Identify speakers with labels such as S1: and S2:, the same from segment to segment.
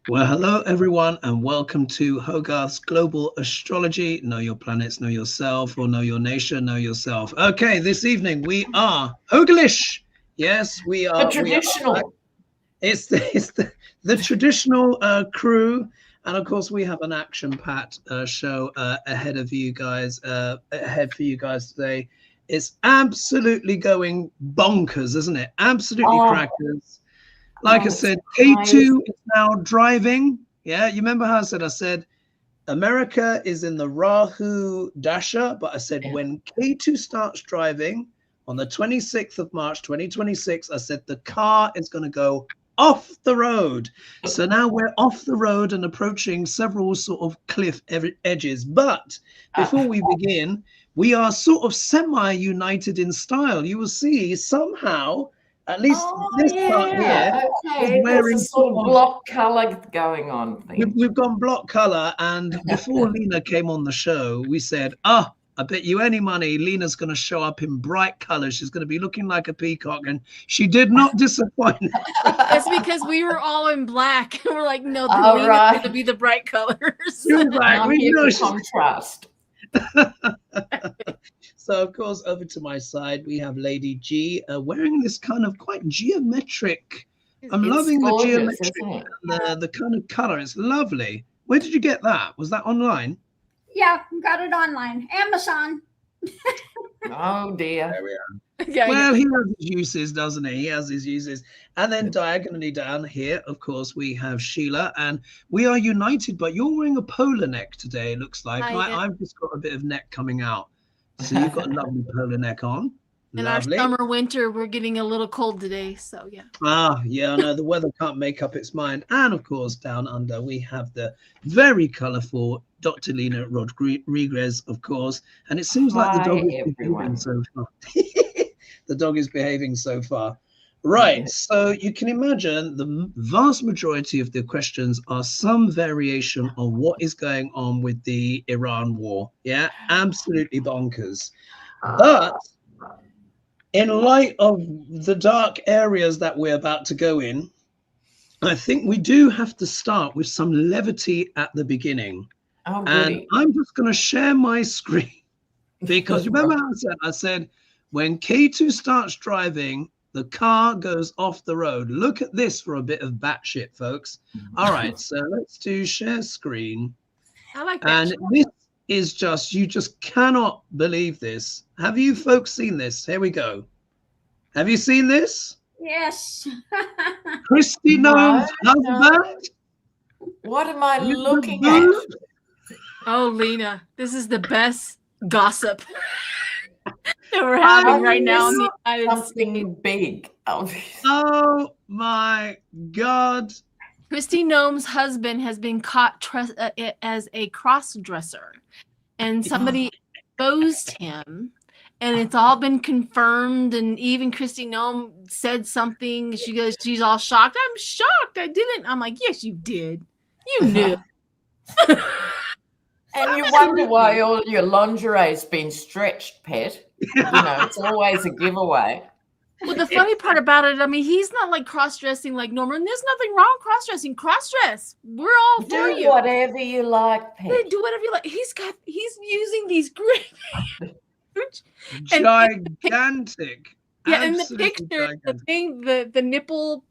S1: Well, hello everyone, and welcome to Hogarth's Global Astrology. Know your planets, know yourself, or know your nation, know yourself. Okay, this evening we are Hogalish. Yes, we are.
S2: The traditional.
S1: It's the traditional crew, and of course we have an action-packed show ahead for you guys today. It's absolutely going bonkers, isn't it? Absolutely crackers. Like I said, K2 is now driving. Yeah, you remember how I said America is in the Rahu Dasha, but I said when K2 starts driving on the 26th of March, 2026, I said the car is going to go off the road. So now we're off the road and approaching several sort of cliff edges. But before we begin, we are sort of semi-united in style. You will see somehow, at least this part here,
S2: is wearing sort of block color going on.
S1: We've gone block color, and before Lena came on the show, we said, I bet you any money Lena's going to show up in bright colors. She's going to be looking like a peacock, and she did not disappoint.
S3: That's because we were all in black. We're like, no, Lena's going to be the bright colors.
S1: We know
S2: contrast.
S1: So, of course, over to my side, we have Lady G wearing this kind of quite geometric. I'm loving the geometric, the kind of color. It's lovely. Where did you get that? Was that online?
S4: Yeah, got it online. Amazon.
S2: Oh, dear.
S1: There we are. Well, he has his uses, doesn't he? He has his uses. And then diagonally down here, of course, we have Sheila. And we are united, but you're wearing a polar neck today, it looks like. I've just got a bit of neck coming out. So you've got a lovely polar neck on.
S3: In our summer, winter, we're getting a little cold today. So, yeah.
S1: Yeah, no, the weather can't make up its mind. And, of course, down under, we have the very colorful Dr. Lena Rodriguez, of course. And it seems like the dog is behaving so far. The dog is behaving so far. Right. So you can imagine the vast majority of the questions are some variation on what is going on with the Iran war. Yeah, absolutely bonkers. But in light of the dark areas that we're about to go in, I think we do have to start with some levity at the beginning. And I'm just going to share my screen because remember how I said when K2 starts driving, the car goes off the road. Look at this for a bit of batshit, folks. All right, so let's do share screen.
S3: I like that.
S1: And this is just, you just cannot believe this. Have you folks seen this? Here we go. Have you seen this?
S4: Yes.
S1: Christy Noam's husband.
S2: What am I looking at?
S3: Oh, Lena, this is the best gossip that we're having right now in the United States.
S2: Big.
S1: Oh my God.
S3: Christy Noam's husband has been caught as a cross-dresser, and somebody exposed him, and it's all been confirmed. And even Christy Noam said something. She goes, she's all shocked. I'm shocked. I didn't. I'm like, yes, you did. You knew.
S2: And you wonder why all your lingerie's been stretched, pet. You know, it's always a giveaway.
S3: Well, the funny part about it, I mean, he's not like cross-dressing like normal. And there's nothing wrong cross-dressing. Cross-dress. We're all for you.
S2: Do whatever you like, pet.
S3: Yeah, do whatever you like. He's using these great
S1: gigantic.
S3: Yeah, and the picture, the thing, the nipple,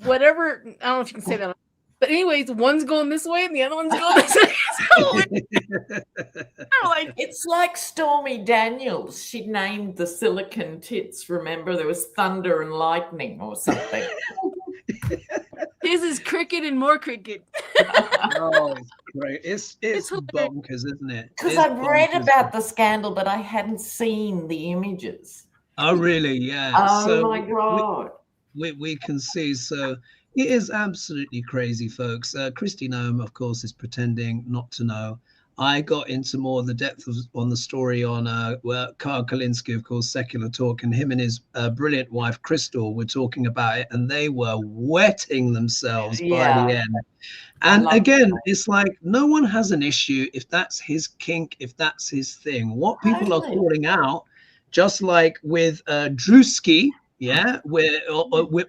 S3: whatever. I don't know if you can say that. But anyways, one's going this way and the other one's going this way.
S2: It's like Stormy Daniels. She named the silicon tits. Remember, there was thunder and lightning or something.
S3: His is cricket and more cricket.
S1: Oh, it's great. It's bonkers, isn't it?
S2: Because I've read about the scandal, but I hadn't seen the images.
S1: Oh, really? Yeah.
S2: Oh, my God.
S1: We can see. So it is absolutely crazy, folks. Christy Noam, of course, is pretending not to know. I got into more of the depth on the story on Carl Kalinsky, of course, Secular Talk, and him and his brilliant wife, Crystal, were talking about it, and they were wetting themselves by the end. And again, it's like no one has an issue if that's his kink, if that's his thing. What people are calling out, just like with Drewski, with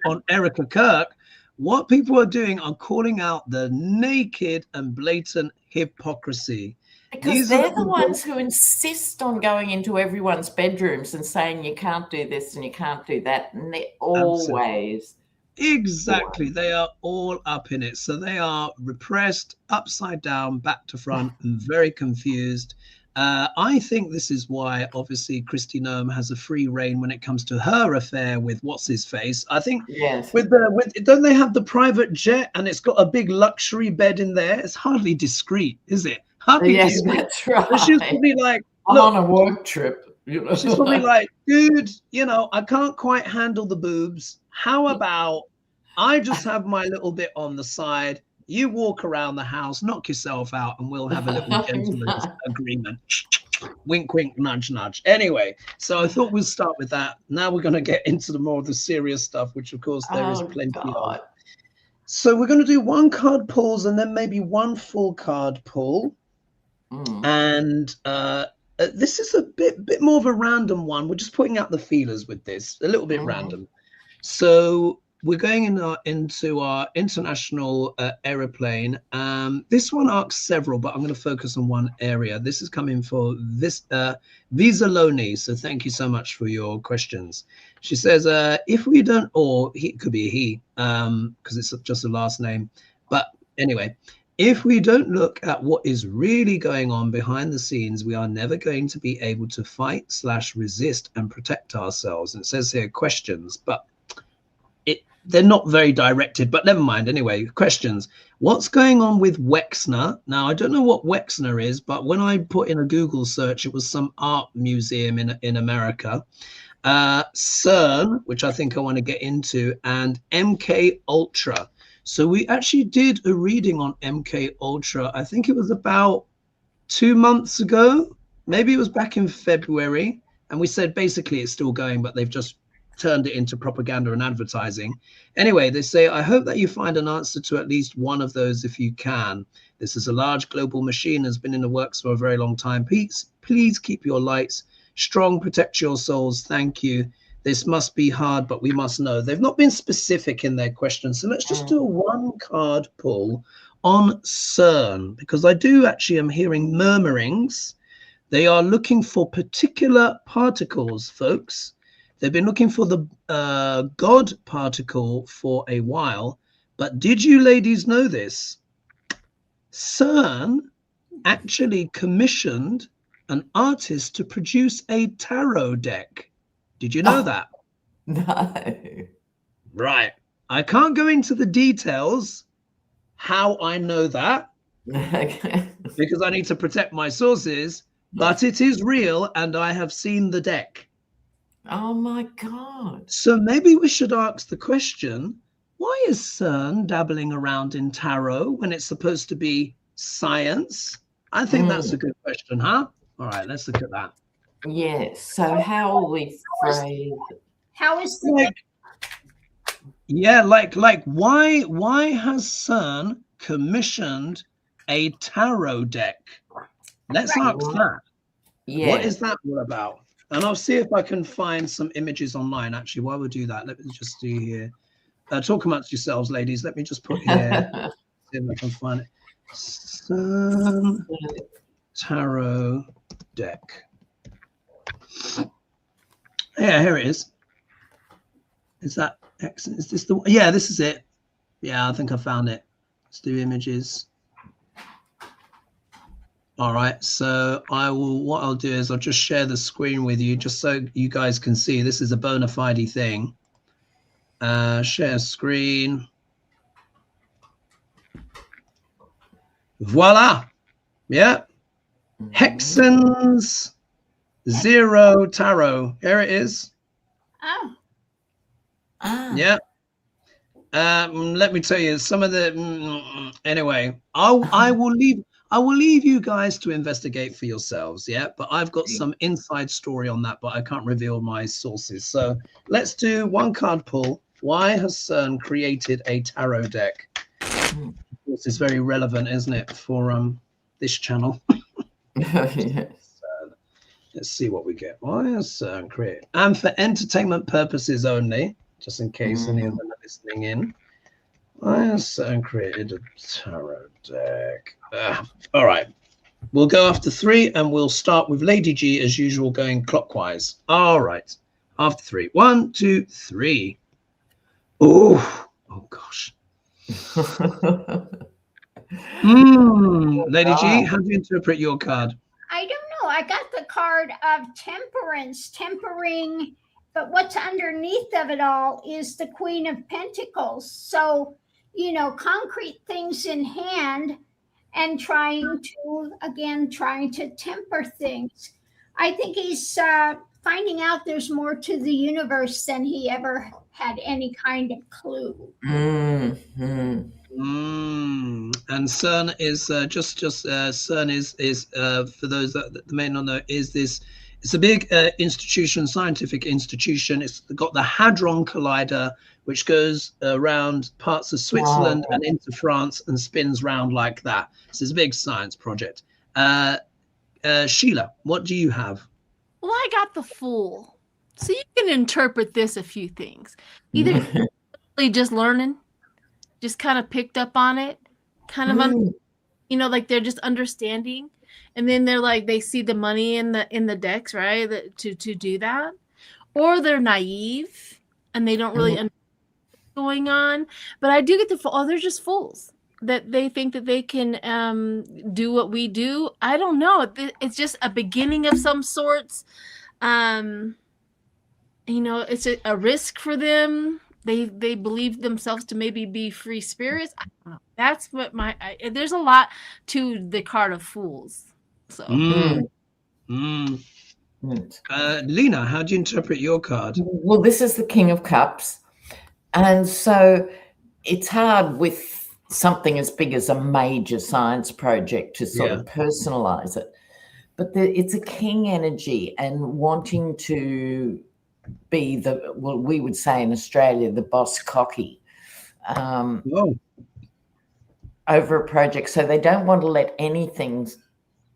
S1: on Erica Kirk, what people are doing are calling out the naked and blatant hypocrisy.
S2: Because they're the ones who insist on going into everyone's bedrooms and saying you can't do this and you can't do that. And they always.
S1: Exactly. They are all up in it. So they are repressed, upside down, back to front, and very confused. I think this is why, obviously, Kristi Noem has a free reign when it comes to her affair with what's his face. I think don't they have the private jet and it's got a big luxury bed in there? It's hardly discreet, is it?
S2: Yes, that's right.
S1: But she's probably like,
S2: I'm on a work trip. You know?
S1: She's probably like, dude, you know, I can't quite handle the boobs. How about I just have my little bit on the side? You walk around the house, knock yourself out, and we'll have a little gentleman's agreement. Wink, wink, nudge, nudge. Anyway, so I thought we'll start with that. Now we're going to get into the more of the serious stuff, which, of course, there is plenty of. So we're going to do one card pulls and then maybe one full card pull. And this is a bit more of a random one. We're just putting out the feelers with this, a little bit random. So we're going into our international aeroplane. This one asks several, but I'm going to focus on one area. This is coming for this Visa Loney. So thank you so much for your questions. She says, if we don't, or it could be a he, because it's just a last name. But anyway, if we don't look at what is really going on behind the scenes, we are never going to be able to fight/resist and protect ourselves. And it says here questions, but they're not very directed, but never mind. Anyway, questions. What's going on with Wexner? Now, I don't know what Wexner is, but when I put in a Google search, it was some art museum in America. CERN, which I think I want to get into, and MK Ultra. So we actually did a reading on MK Ultra. I think it was about 2 months ago. Maybe it was back in February. And we said basically it's still going, but they've just turned it into propaganda and advertising. Anyway, they say, I hope that you find an answer to at least one of those if you can. This is a large global machine, has been in the works for a very long time. Please keep your lights strong, protect your souls. Thank you. This must be hard, but we must know. They've not been specific in their questions. So let's just do a one card pull on CERN, because I do actually am hearing murmurings. They are looking for particular particles, folks. They've been looking for the God particle for a while. But did you ladies know this? CERN actually commissioned an artist to produce a tarot deck. Did you know that?
S2: No.
S1: Right. I can't go into the details how I know that because I need to protect my sources, but it is real and I have seen the deck.
S2: Oh my God.
S1: So maybe we should ask the question, why is CERN dabbling around in tarot when it's supposed to be science? I think that's a good question, huh? All right, let's look at that.
S2: Yes. So how will we phrase it?
S4: How is the
S1: why has CERN commissioned a tarot deck? Let's ask that.
S2: Yeah.
S1: What is that all about? And I'll see if I can find some images online. Actually, while we do that, let me just do here. Talk amongst yourselves, ladies. Let me just put here. See if I can find it. CERN tarot deck. Yeah, here it is. Is that excellent? Is this the one? Yeah, this is it. Yeah, I think I found it. Let's do images. All right, so what I'll do is I'll just share the screen with you just so you guys can see. This is a bona fide thing. Share screen. Voila. Yeah. Hexens Zero Tarot. Here it is.
S4: Oh.
S1: Yeah. Let me tell you some of the anyway, I will leave you guys to investigate for yourselves, yeah, but I've got some inside story on that, but I can't reveal my sources. So let's do one card pull. Why has CERN created a tarot deck? This is very relevant, isn't it, for this channel?
S2: Yes.
S1: Let's see what we get. Why has CERN created? And for entertainment purposes only, just in case any of them are listening in. Why has CERN created a tarot deck? All right. We'll go after 3 and we'll start with Lady G as usual, going clockwise. All right. After 3. 1, 2, 3. Oh gosh. Lady G, how do you interpret your card?
S4: I don't know. I got the card of temperance, tempering, but what's underneath of it all is the Queen of Pentacles. So, concrete things in hand and trying to temper things. I think he's finding out there's more to the universe than he ever had any kind of clue.
S2: Mm-hmm.
S1: And CERN is CERN is for those that may not know, it's a big institution, scientific institution. It's got the Hadron Collider, which goes around parts of Switzerland and into France and spins round like that. So it's a big science project. Sheila, what do you have?
S3: Well, I got the Fool. So you can interpret this a few things. Either just learning, just kind of picked up on it, kind of, like they're just understanding. And then they're like, they see the money in the decks, right? To do that. Or they're naive and they don't really understand what's going on. But I do get the Fool. Oh, they're just fools. That they think that they can do what we do. I don't know. It's just a beginning of some sorts. It's a risk for them. They believe themselves to maybe be free spirits. I don't know. That's what there's a lot to the card of Fools. So,
S1: Lena, how do you interpret your card?
S2: Well, this is the King of Cups, and so it's hard with something as big as a major science project to sort of personalize it. But it's a king energy and wanting to be we would say in Australia, the boss cocky over a project. So they don't want to let anything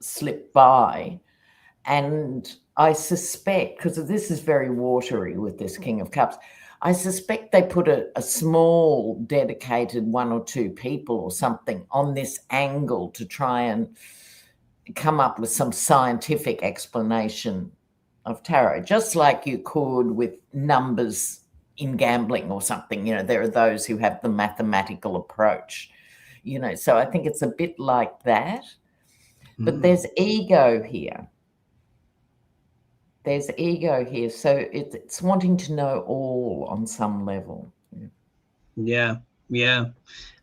S2: slip by. And I suspect, because this is very watery with this King of Cups, I suspect they put a small dedicated 1 or 2 people or something on this angle to try and come up with some scientific explanation of tarot, just like you could with numbers in gambling or something. There are those who have the mathematical approach, so I think it's a bit like that. But there's ego here. There's ego here. So it's wanting to know all on some level.
S1: Yeah.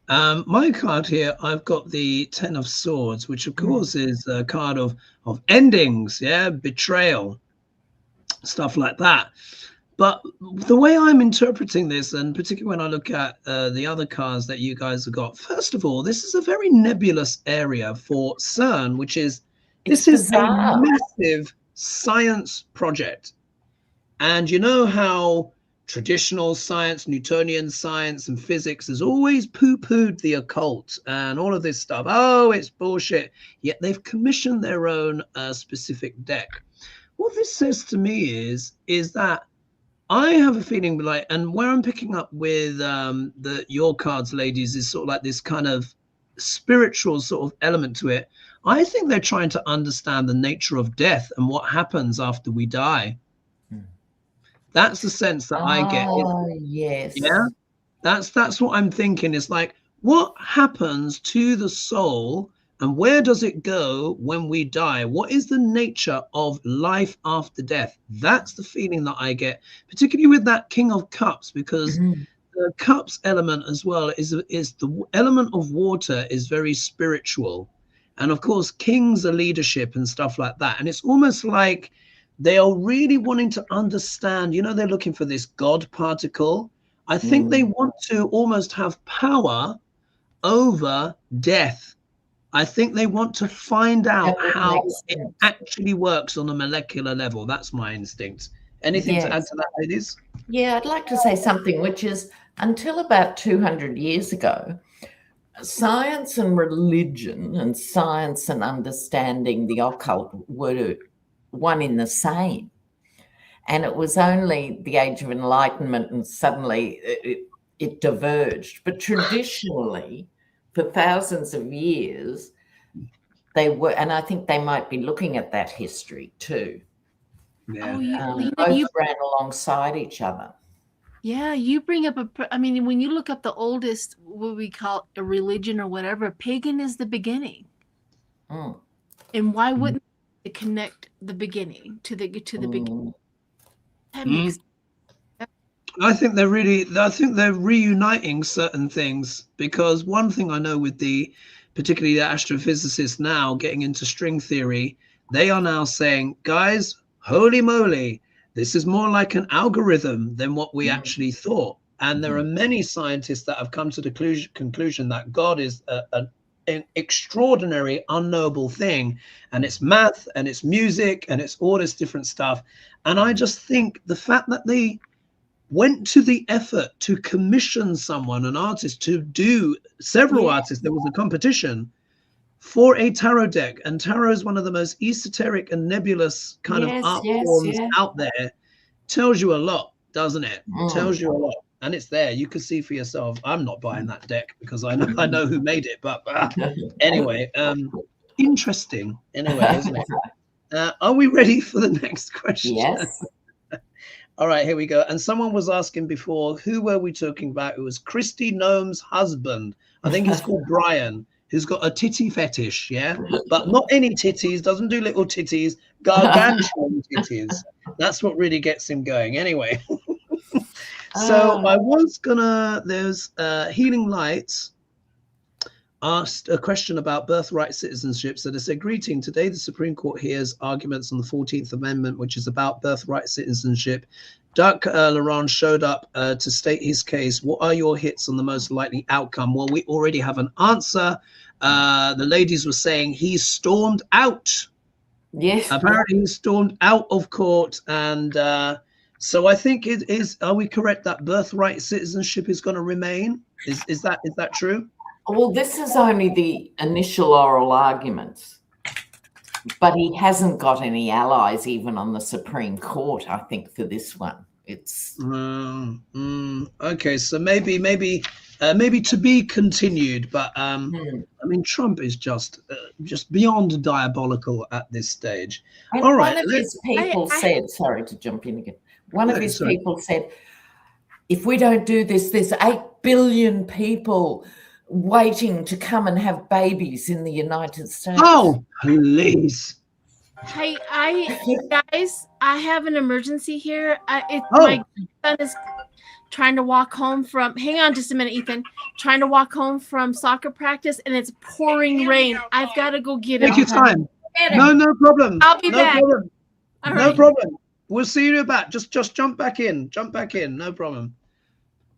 S1: My card here, I've got the 10 of Swords, which of course is a card of endings, betrayal, stuff like that. But the way I'm interpreting this, and particularly when I look at the other cards that you guys have got, first of all, this is a very nebulous area for CERN, which is this is a massive science project. And you know how traditional science, Newtonian science and physics has always poo-pooed the occult and all of this stuff. Oh, it's bullshit. Yet they've commissioned their own specific deck. What this says to me is that I have a feeling like, and where I'm picking up with your cards, ladies, is sort of like this kind of spiritual sort of element to it. I think they're trying to understand the nature of death and what happens after we die. That's the sense that I get.
S2: Yes.
S1: Yeah. That's what I'm thinking. It's like, what happens to the soul and where does it go when we die? What is the nature of life after death? That's the feeling that I get, particularly with that King of Cups, because the Cups element as well is the element of water is very spiritual. And of course, kings are leadership and stuff like that. And it's almost like they are really wanting to understand, they're looking for this God particle. I think they want to almost have power over death. I think they want to find out how it actually works on a molecular level. That's my instinct. Anything to add to that, ladies?
S2: Yeah, I'd like to say something, which is until about 200 years ago, science and religion and science and understanding the occult were one in the same. And it was only the Age of Enlightenment and suddenly it diverged. But traditionally, for thousands of years, they were, and I think they might be looking at that history too.
S1: Yeah.
S2: Both ran alongside each other.
S3: Yeah, you bring up I mean, when you look up the oldest, what we call a religion or whatever, pagan is the beginning. And why wouldn't it connect the beginning to the beginning? That makes sense.
S1: I think they're reuniting certain things, because one thing I know with particularly the astrophysicists now getting into string theory, they are now saying, guys, holy moly, this is more like an algorithm than what we actually thought. And there are many scientists that have come to the conclusion that God is an extraordinary, unknowable thing. And it's math and it's music and it's all this different stuff. And I just think the fact that they went to the effort to commission someone, an artist, to do several artists, there was a competition for a tarot deck, and tarot is one of the most esoteric and nebulous kind of art forms out there. Tells you a lot, doesn't it? Tells you a lot, and it's there. You can see for yourself. I'm not buying that deck because I know who made it, but anyway, interesting. Anyway, isn't it? Are we ready for the next question?
S2: Yes.
S1: All right, here we go. And someone was asking before, who were we talking about? It was Christy Nome's husband. I think he's called Brian, who's got a titty fetish, yeah? But not any titties, doesn't do little titties, gargantuan titties. That's what really gets him going. Anyway, so I was gonna, there's Healing Lights asked a question about birthright citizenship. So they said, greeting, today the Supreme Court hears arguments on the 14th Amendment, which is about birthright citizenship. Doug Laurent showed up to state his case. What are your hits on the most likely outcome? Well, we already have an answer. The ladies were saying he stormed out. Yes. Apparently he stormed out of court. And so I think it is, are we correct that birthright citizenship is going to remain? Is that true?
S2: Well, this is only the initial oral arguments, but he hasn't got any allies even on the Supreme Court, I think, for this one. It's
S1: okay, so maybe to be continued, but I mean, Trump is just beyond diabolical at this stage.
S2: And
S1: all right,
S2: one of his people said, sorry to jump in again, one of his people said, if we don't do this, there's 8 billion people waiting to come and have babies in the United States.
S1: Oh, please.
S3: Hey, guys, I have an emergency here. My son is trying to walk home from, hang on just a minute, Ethan, trying to walk home from soccer practice, and it's pouring rain. I've got to go get him.
S1: Take your time. No problem.
S3: I'll be back.
S1: Problem.
S3: All
S1: no
S3: right.
S1: problem. We'll see you back. Just jump back in. Jump back in. No problem.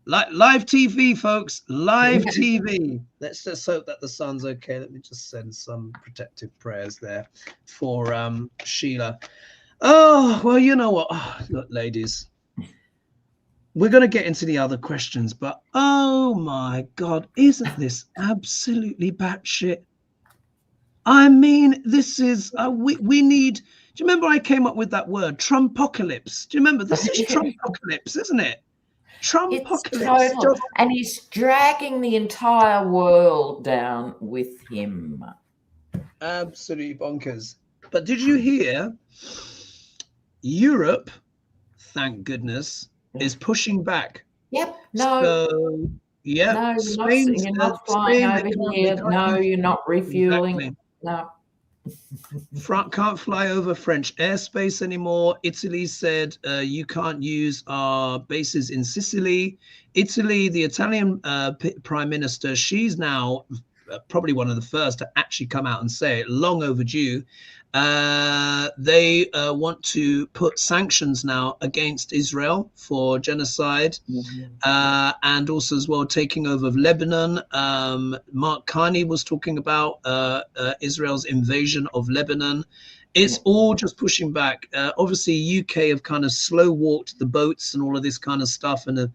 S1: Live TV, folks. Live TV. Let's just hope that the sun's okay. Let me just send some protective prayers there for Sheila. Oh, well, you know what? Oh, look, ladies, we're going to get into the other questions, but oh my God, isn't this absolutely batshit? I mean, this is, we need, do you remember I came up with that word, Trumpocalypse? Do you remember? This is Trumpocalypse, isn't it? Trumpocalypse.
S2: Total, and he's dragging the entire world down with him.
S1: Absolutely bonkers. But did you hear Europe, thank goodness, is pushing back?
S2: Yep. No.
S1: So, yeah.
S2: No, you're not flying over here. No, you're not refueling.
S1: Exactly.
S2: No.
S1: Can't fly over French airspace anymore. Italy said you can't use our bases in Sicily. Italy, the Italian prime minister, she's now probably one of the first to actually come out and say it, long overdue. They want to put sanctions now against Israel for genocide, and also as well taking over of Lebanon. Mark Carney was talking about Israel's invasion of Lebanon. It's all just pushing back. Obviously, UK have kind of slow walked the boats and all of this kind of stuff, and have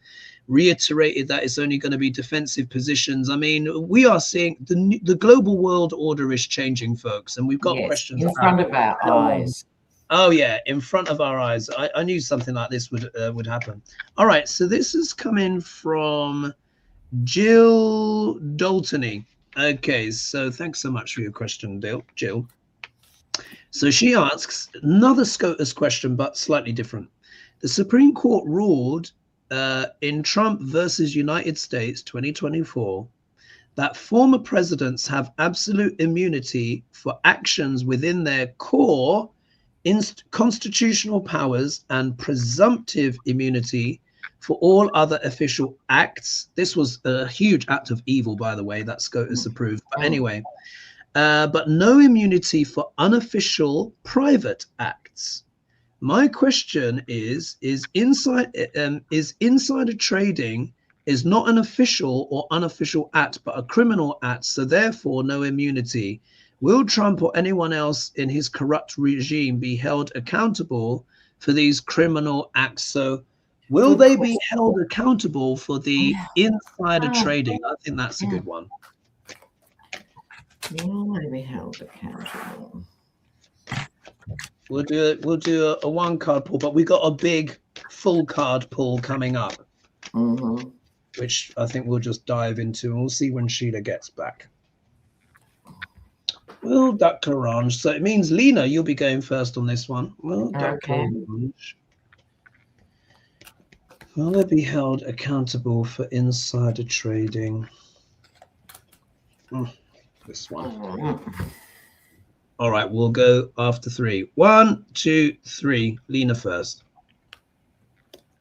S1: reiterated that it's only going to be defensive positions. I mean, we are seeing the global world order is changing, folks, and we've got questions
S2: in front of our eyes.
S1: Oh yeah, in front of our eyes. I knew something like this would happen. All right, so this is coming from Jill Daltony. Okay, so thanks so much for your question, Jill. So she asks another SCOTUS question, but slightly different. The Supreme Court ruled in Trump versus United States 2024 that former presidents have absolute immunity for actions within their core constitutional powers and presumptive immunity for all other official acts. This was a huge act of evil, by the way, that SCOTUS approved. But anyway, but no immunity for unofficial private acts. My question is insider trading is not an official or unofficial act, but a criminal act, so therefore no immunity. Will Trump or anyone else in his corrupt regime be held accountable for these criminal acts? So will they be held accountable for the insider trading? I think that's a good one.
S2: Will they be held accountable?
S1: We'll do a one card pull, but we got a big full card pull coming up, which I think we'll just dive into, and we'll see when Sheila gets back. Will Dr. Orange, so it means Lena, you'll be going first on this one. Will Dr. Orange, will they be held accountable for insider trading? This one. All right, we'll go after three. 1, 2, 3. Lena first.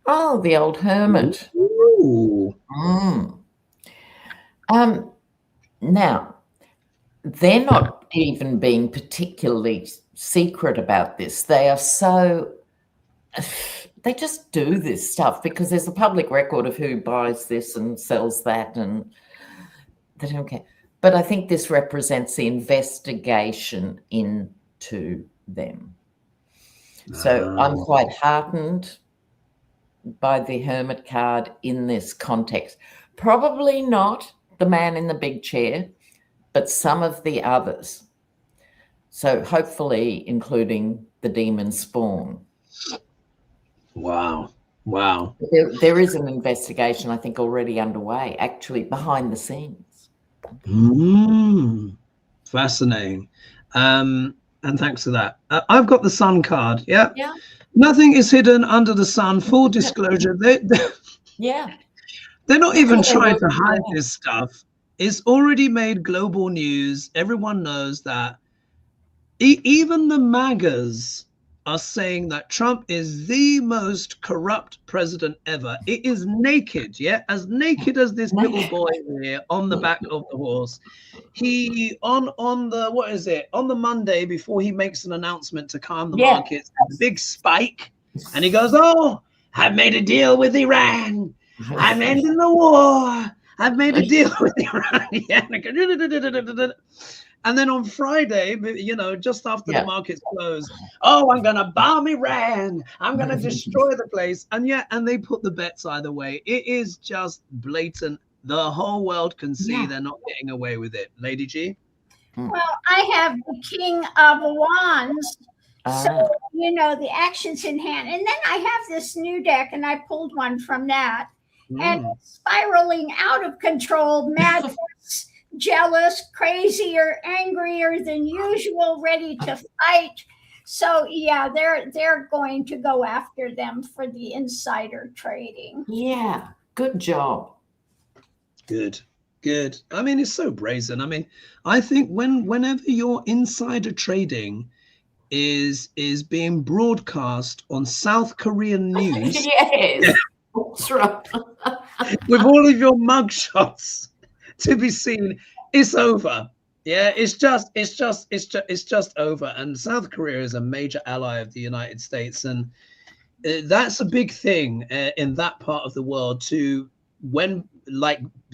S2: Oh, the old hermit.
S1: Ooh.
S2: Now, they're not even being particularly secret about this. They are so, they just do this stuff because there's a public record of who buys this and sells that, and they don't care. But I think this represents the investigation into them. So I'm quite heartened by the hermit card in this context. Probably not the man in the big chair, but some of the others. So hopefully including the demon spawn.
S1: Wow.
S2: There is an investigation, I think, already underway, actually behind the scenes.
S1: Fascinating. And thanks for that. I've got the sun card. Yeah. Nothing is hidden under the sun. Full disclosure. They're not even trying to hide this stuff. It's already made global news. Everyone knows that. Even the MAGAs are saying that Trump is the most corrupt president ever. It is naked, as naked as this little boy here on the back of the horse. He on the Monday before he makes an announcement to calm the markets, a big spike, and he goes, "Oh, I've made a deal with Iran. I'm ending the war. I've made a deal with Iran." And then on Friday, just after the markets close, "Oh, I'm going to bomb Iran. I'm going to destroy the place." And they put the bets either way. It is just blatant. The whole world can see they're not getting away with it. Lady G?
S4: Well, I have the King of Wands. So, the actions in hand. And then I have this new deck, and I pulled one from that. And spiraling out of control, madness, jealous, crazier, angrier than usual, ready to fight. So they're going to go after them for the insider trading.
S2: Yeah, good job.
S1: Good. I mean, it's so brazen. I mean, I think whenever your insider trading is being broadcast on South Korean news,
S2: that's right,
S1: with all of your mugshots to be seen, it's over. It's just over. And South Korea is a major ally of the United States, and that's a big thing in that part of the world too. When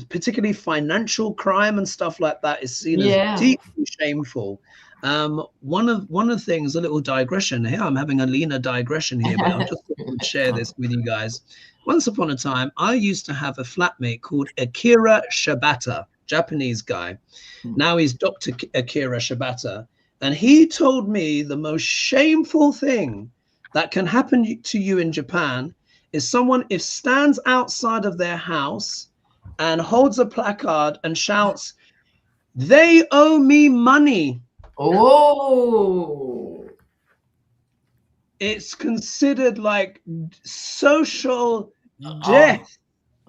S1: particularly financial crime and stuff like that is seen as deeply shameful. One of the things, a little digression here. I'm having a Lena digression here, but I'll just share this with you guys. Once upon a time, I used to have a flatmate called Akira Shibata, Japanese guy. Now he's Dr. Akira Shibata. And he told me the most shameful thing that can happen to you in Japan is someone if stands outside of their house and holds a placard and shouts, "They owe me money."
S2: Oh.
S1: It's considered like social death.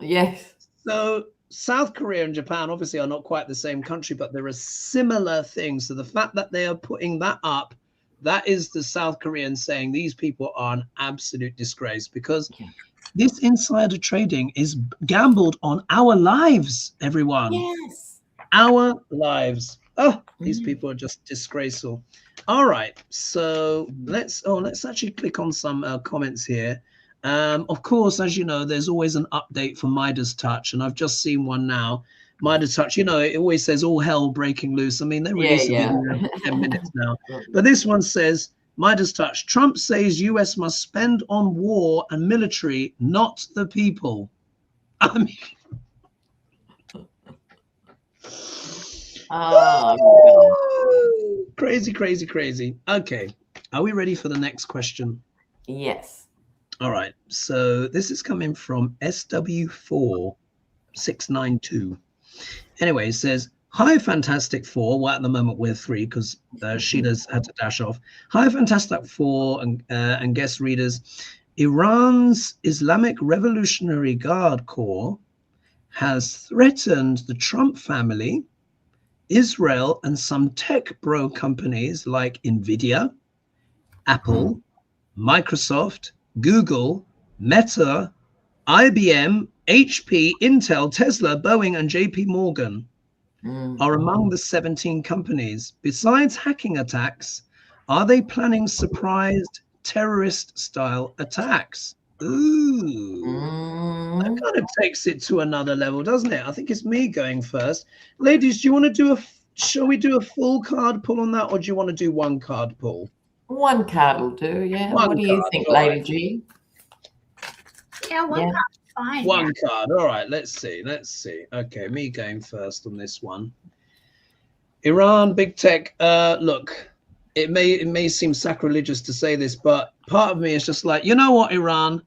S2: Yes.
S1: So South Korea and Japan obviously are not quite the same country, but there are similar things. So the fact that they are putting that up, that is the South Koreans saying these people are an absolute disgrace, because this insider trading is gambled on our lives, everyone.
S2: Yes.
S1: Our lives. Oh, these people are just disgraceful. All right, so let's actually click on some comments here. Of course, as you know, there's always an update for Midas Touch, and I've just seen one now. Midas Touch, you know, it always says all hell breaking loose. I mean, they release a video every 10 minutes now. But this one says, Midas Touch, Trump says US must spend on war and military, not the people. I mean, crazy, crazy, crazy. Okay, are we ready for the next question?
S2: Yes.
S1: All right, so this is coming from SW4692. Anyway, it says, hi, Fantastic Four. Well, at the moment, we're 3 because Sheila's had to dash off. Hi, Fantastic Four and guest readers. Iran's Islamic Revolutionary Guard Corps has threatened the Trump family, Israel, and some tech bro companies like NVIDIA, Apple, Microsoft, Google, Meta, IBM, HP, Intel, Tesla, Boeing, and JP Morgan are among the 17 companies. Besides hacking attacks, are they planning surprised terrorist-style attacks? Ooh, that kind of takes it to another level, doesn't it? I think it's me going first. Ladies, do you want to do shall we do a full card pull on that, or do you want to do one card pull?
S2: One card will do, yeah. What do you think, Lady G?
S4: Yeah, one card's fine.
S1: One card. All right, let's see. Okay, me going first on this one. Iran, big tech. Look, it may seem sacrilegious to say this, but part of me is just like, you know what, Iran?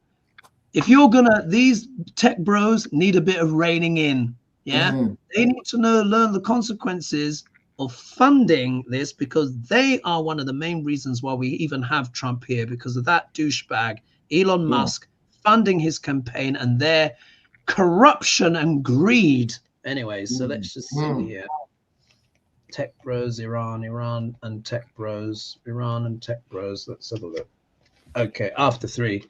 S1: If you're these tech bros need a bit of reining in. Yeah, they need to learn the consequences of funding this, because they are one of the main reasons why we even have Trump here, because of that douchebag Elon Musk funding his campaign and their corruption and greed. Anyway, so let's just see here. Tech bros, Iran and tech bros, Iran and tech bros. Let's have a look. Okay, after 3.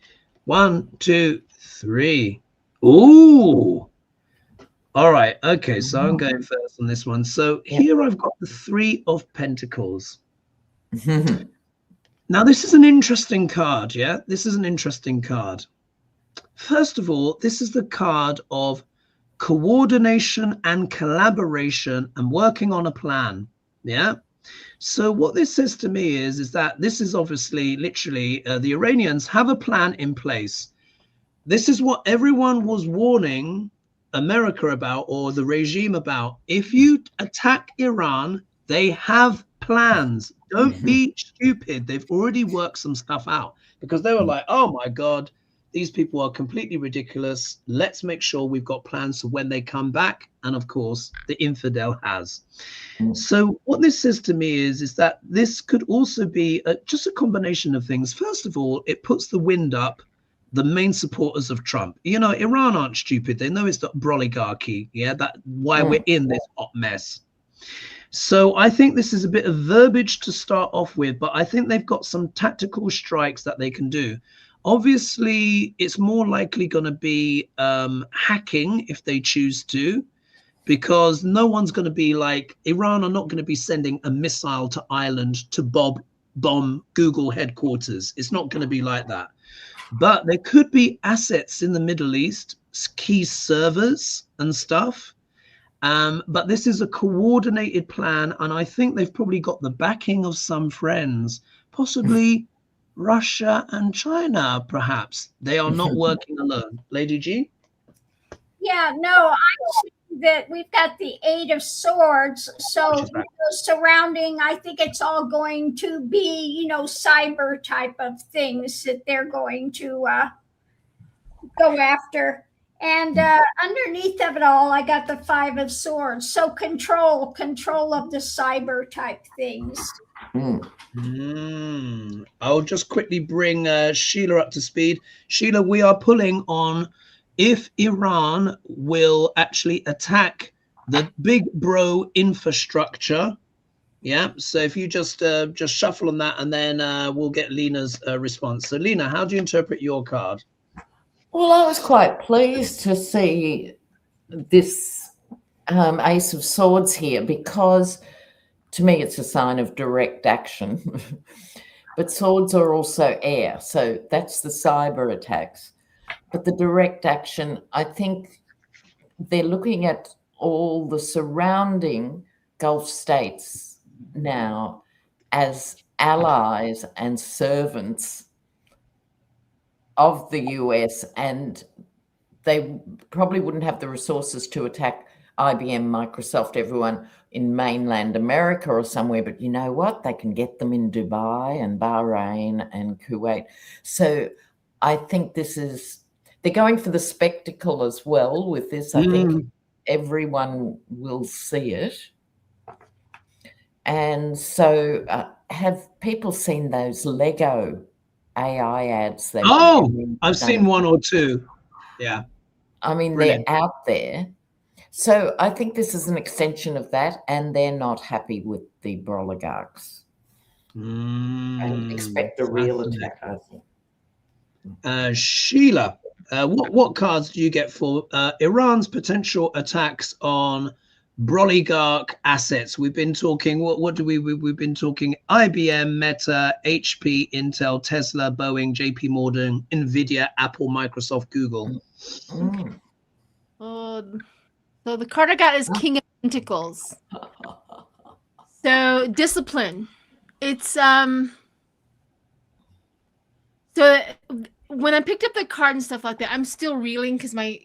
S1: 1, 2, 3. Ooh. All right. Okay, so I'm going first on this one. So here I've got the 3 of Pentacles. Now, this is an interesting card. Yeah, this is an interesting card. First of all, this is the card of coordination and collaboration and working on a plan. Yeah. So what this says to me is that this is obviously literally the Iranians have a plan in place. This is what everyone was warning America about, or the regime about. If you attack Iran, they have plans. Don't be stupid. They've already worked some stuff out, because they were like, oh my God, these people are completely ridiculous. Let's make sure we've got plans for when they come back. And of course, the infidel has. So what this says to me is that this could also be just a combination of things. First of all, it puts the wind up the main supporters of Trump. You know, Iran aren't stupid. They know it's the oligarchy. Yeah, that's why we're in this hot mess. So I think this is a bit of verbiage to start off with, but I think they've got some tactical strikes that they can do. Obviously, it's more likely going to be hacking if they choose to, because no one's going to be like, Iran are not going to be sending a missile to Ireland to bomb Google headquarters. It's not going to be like that. But there could be assets in the Middle East, key servers and stuff. But this is a coordinated plan, and I think they've probably got the backing of some friends, possibly Russia and China, perhaps. They are not working alone. Lady G?
S4: Yeah, no, I'm saying that we've got the Eight of Swords. So surrounding, I think it's all going to be, cyber type of things that they're going to go after. And underneath of it all, I got the Five of Swords. So control of the cyber type things.
S1: I'll just quickly bring Sheila up to speed. Sheila, we are pulling on if Iran will actually attack the big bro infrastructure. Yeah, so if you just shuffle on that, and then we'll get Lena's response. So Lena, how do you interpret your card?
S2: Well, I was quite pleased to see this Ace of Swords here, because to me it's a sign of direct action. But swords are also air, so that's the cyber attacks. But the direct action, I think they're looking at all the surrounding Gulf states now as allies and servants of the US, and they probably wouldn't have the resources to attack IBM, Microsoft, everyone in mainland America or somewhere, but you know what? They can get them in Dubai and Bahrain and Kuwait. So I think they're going for the spectacle as well with this. I think everyone will see it. And so have people seen those Lego AI ads?
S1: I've seen one or two. Yeah.
S2: I mean, brilliant. They're out there. So I think this is an extension of that, and they're not happy with the oligarchs and expect a real attack, I think.
S1: Sheila, what cards do you get for Iran's potential attacks on Broligarch assets? We've been talking, we've been talking IBM, Meta, HP, Intel, Tesla, Boeing, JP Morgan, Nvidia, Apple, Microsoft, Google.
S3: So the card I got is King of Pentacles. So discipline. It's so when I picked up the card and stuff like that, I'm still reeling because I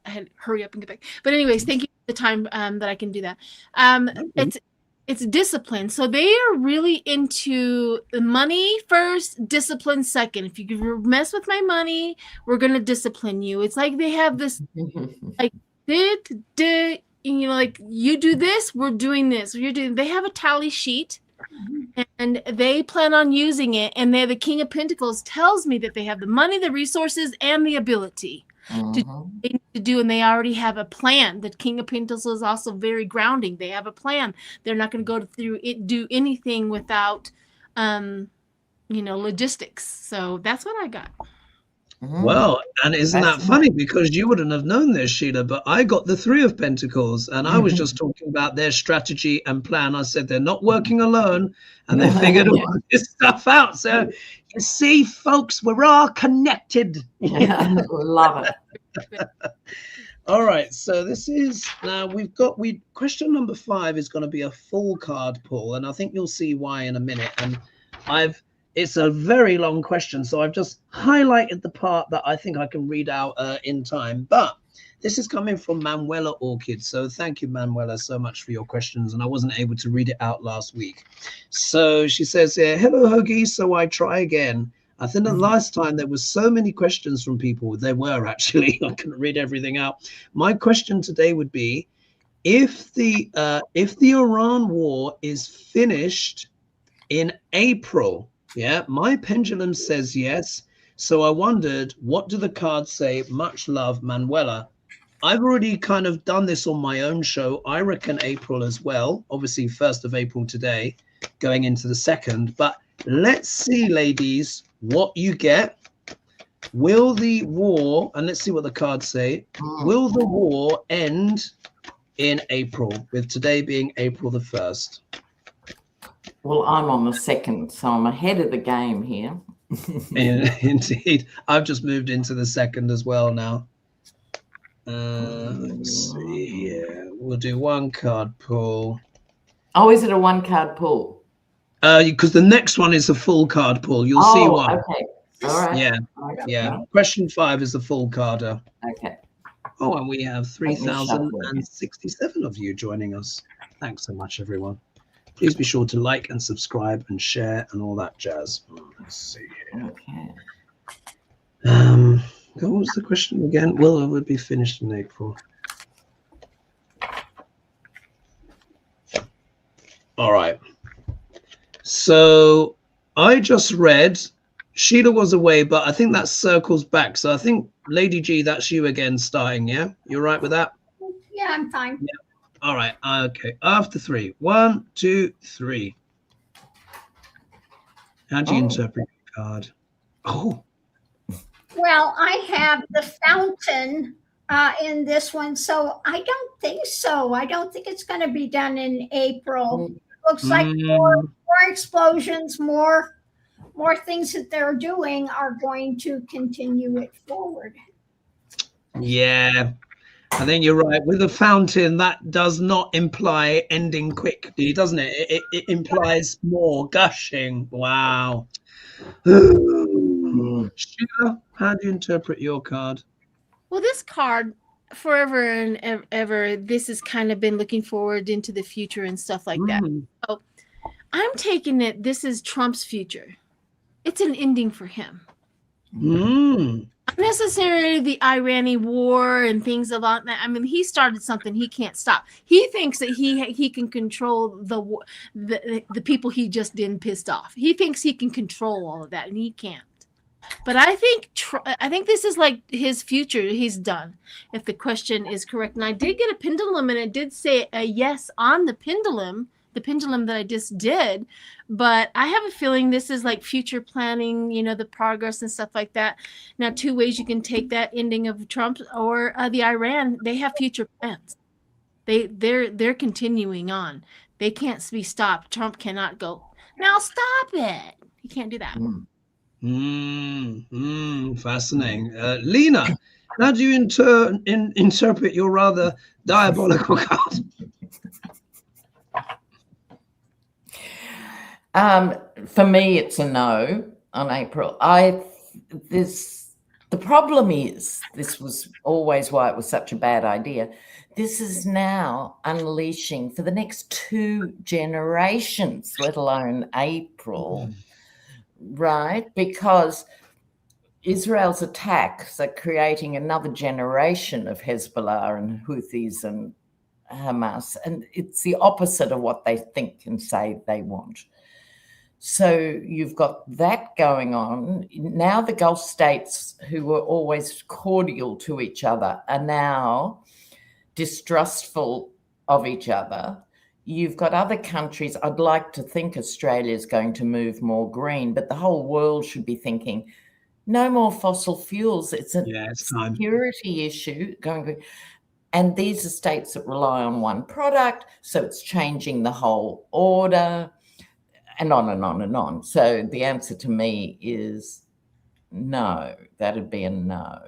S3: had to hurry up and get back. But anyways, thank you for the time that I can do that. It's discipline. So they are really into the money first, discipline second. If you mess with my money, we're gonna discipline you. It's like they have this like like you do this, we're doing this. They have a tally sheet. And they plan on using it, and they're the King of Pentacles tells me that they have the money, the resources, and the ability to do, and they already have a plan. The King of Pentacles is also very grounding. They have a plan. They're not going to go through it, do anything without, logistics. So that's what I got.
S1: Well, and isn't that funny? Because you wouldn't have known this, Sheila, but I got the Three of Pentacles, and I was just talking about their strategy and plan. I said they're not working alone, and they figured all this stuff out. So you see, folks, we're all connected.
S2: Love it.
S1: All right, so this is now question number 5 is going to be a full card pull, and I think you'll see why in a minute. And it's a very long question, so I've just highlighted the part that I think I can read out in time. But this is coming from Manuela Orchid. So thank you, Manuela, so much for your questions. And I wasn't able to read it out last week. So she says here, hello, Hoagie. So I try again. I think the last time there was so many questions from people. There were actually. I couldn't read everything out. My question today would be, if the Iran war is finished in April, yeah, my pendulum says yes. So I wondered, what do the cards say? Much love, Manuela. I've already kind of done this on my own show. I reckon April as well. Obviously, 1st of April today, going into the 2nd. But let's see, ladies, what you get. Will the war, and let's see what the cards say. Will the war end in April, with today being April the 1st?
S2: Well, I'm on the 2nd, so I'm ahead of the game here.
S1: Indeed. I've just moved into the 2nd as well now. Let's see here. We'll do one card pull.
S2: Oh, is it a one card pull?
S1: Because the next one is a full card pull. You'll see why.
S2: Okay. All right.
S1: Yeah. Question 5 is the full carder.
S2: Okay.
S1: Oh, and we have 3,067 of you joining us. Thanks so much, everyone. Please be sure to like and subscribe and share and all that jazz. Let's see here.
S2: Okay.
S1: What was the question again? Will it would be finished in April? All right. So I just read Sheila was away, but I think that circles back. So I think Lady G, that's you again starting, yeah? You're right with that?
S4: Yeah, I'm fine.
S1: Yeah. All right. Okay. After 3. 1, 2, 3. How do you interpret your card? Oh.
S4: Well, I have the fountain in this one, so I don't think so. I don't think it's going to be done in April. Looks like more explosions, more things that they're doing are going to continue it forward.
S1: Yeah, I think you're right. With a fountain, that does not imply ending quickly, doesn't it? It implies more gushing. Wow. Sheila, how do you interpret your card?
S3: Well, this card, forever and ever, this has kind of been looking forward into the future and stuff like that. So I'm taking it, this is Trump's future. It's an ending for him. Not necessarily the Iranian war and things along that. I mean, he started something he can't stop. He thinks that he can control the people he just didn't pissed off. He thinks he can control all of that, and he can't. But I think this is like his future. He's done, if the question is correct. And I did get a pendulum, and it did say a yes on the pendulum that I just did. But I have a feeling this is like future planning, the progress and stuff like that. Now, 2 ways you can take that ending of Trump or the Iran. They have future plans. They're continuing on. They can't be stopped. Trump cannot go, now stop it. He can't do that.
S1: Fascinating. Lena, how do you interpret your rather diabolical card?
S2: For me, it's a no on April. The problem is, this was always why it was such a bad idea. This is now unleashing for the next 2 generations, let alone April. Right, because Israel's attacks are creating another generation of Hezbollah and Houthis and Hamas, and it's the opposite of what they think and say they want. So you've got that going on. Now the Gulf states, who were always cordial to each other, are now distrustful of each other. You've got other countries. I'd like to think Australia is going to move more green, but the whole world should be thinking, no more fossil fuels. It's a security issue going green. And these are states that rely on one product, so it's changing the whole order, and on and on and on. So the answer to me is no. That'd be a no.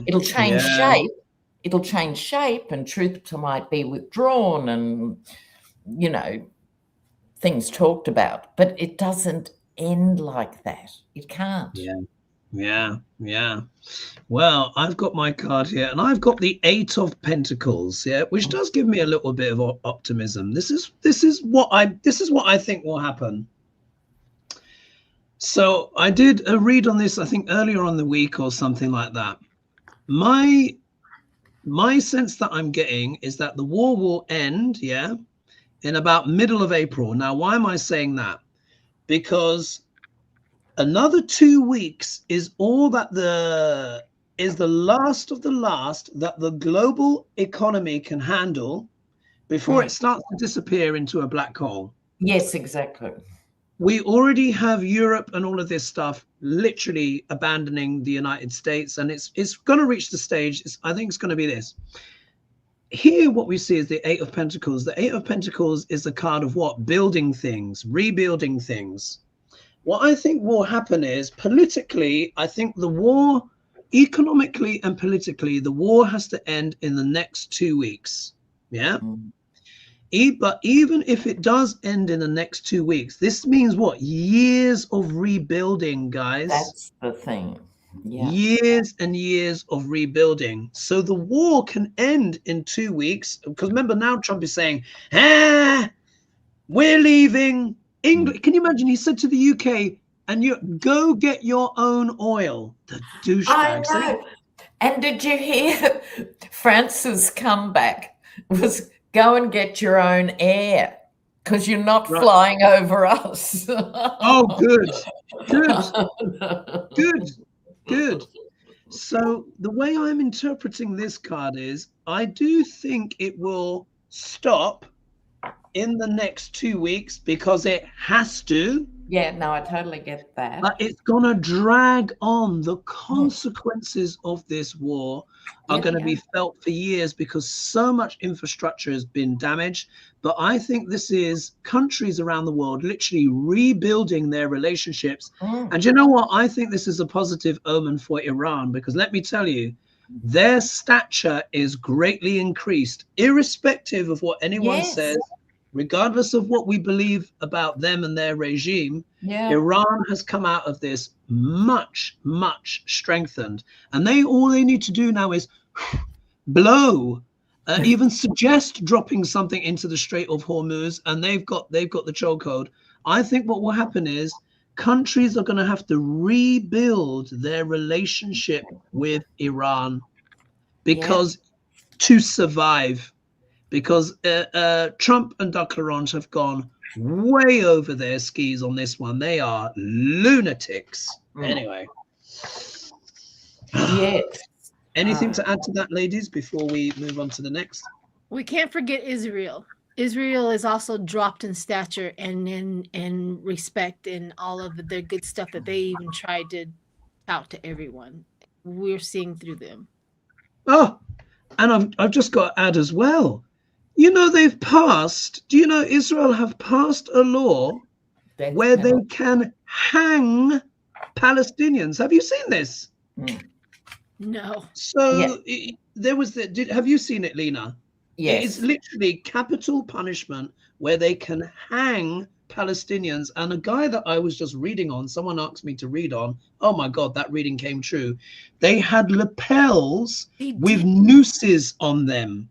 S2: It'll change shape. It'll change shape, and truth might be withdrawn and, things talked about. But it doesn't end like that. It can't.
S1: Yeah. Well, I've got my card here, and I've got the 8 of Pentacles, which does give me a little bit of optimism. This is what I think will happen. So I did a read on this, I think earlier on the week or something like that. My sense that I'm getting is that the war will end, in about middle of April. Now, why am I saying that? Because another 2 weeks is all that the last of the last that the global economy can handle before it starts to disappear into a black hole.
S2: Yes, exactly.
S1: We already have Europe and all of this stuff literally abandoning the United States, and it's going to reach the stage. I think it's going to be this. Here, what we see is the 8 of Pentacles. The 8 of Pentacles is the card of what? Building things, rebuilding things. What I think will happen is politically, I think the war, economically and politically, the war has to end in the next 2 weeks. But even if it does end in the next 2 weeks, this means what? Years of rebuilding, guys.
S2: That's the thing.
S1: Years and years of rebuilding. So the war can end in 2 weeks. Because remember, now Trump is saying, we're leaving England. Can you imagine? He said to the UK, and you go get your own oil. The douchebags.
S2: I know. And did you hear France's comeback was go and get your own air because you're not flying over us.
S1: Oh, good. So the way I'm interpreting this card is I do think it will stop in the next 2 weeks because it has to.
S2: Yeah, no, I totally get that.
S1: But it's going to drag on. The consequences of this war are going to be felt for years because so much infrastructure has been damaged. But I think this is countries around the world literally rebuilding their relationships. And you know what? I think this is a positive omen for Iran because let me tell you, their stature is greatly increased, irrespective of what anyone says. Regardless of what we believe about them and their regime, Iran has come out of this much, much strengthened. And all they need to do now is blow, even suggest dropping something into the Strait of Hormuz, and they've got the chokehold. I think what will happen is countries are going to have to rebuild their relationship with Iran because to survive. Because Trump and Duck Larange have gone way over their skis on this one. They are lunatics. Anyway.
S2: Yes.
S1: Anything to add to that, ladies, before we move on to the next?
S3: We can't forget Israel. Israel is also dropped in stature and in respect and all of their good stuff that they even tried to tout to everyone. We're seeing through them.
S1: Oh, and I've just got to add as well. You know, they've passed, do you know Israel have passed a law where they can hang Palestinians? Have you seen this?
S3: No.
S1: So there was have you seen it, Lena?
S2: Yes.
S1: It's literally capital punishment where they can hang Palestinians. And a guy that I was just reading on, someone asked me to read on. Oh my God, that reading came true. They had lapels with nooses on them.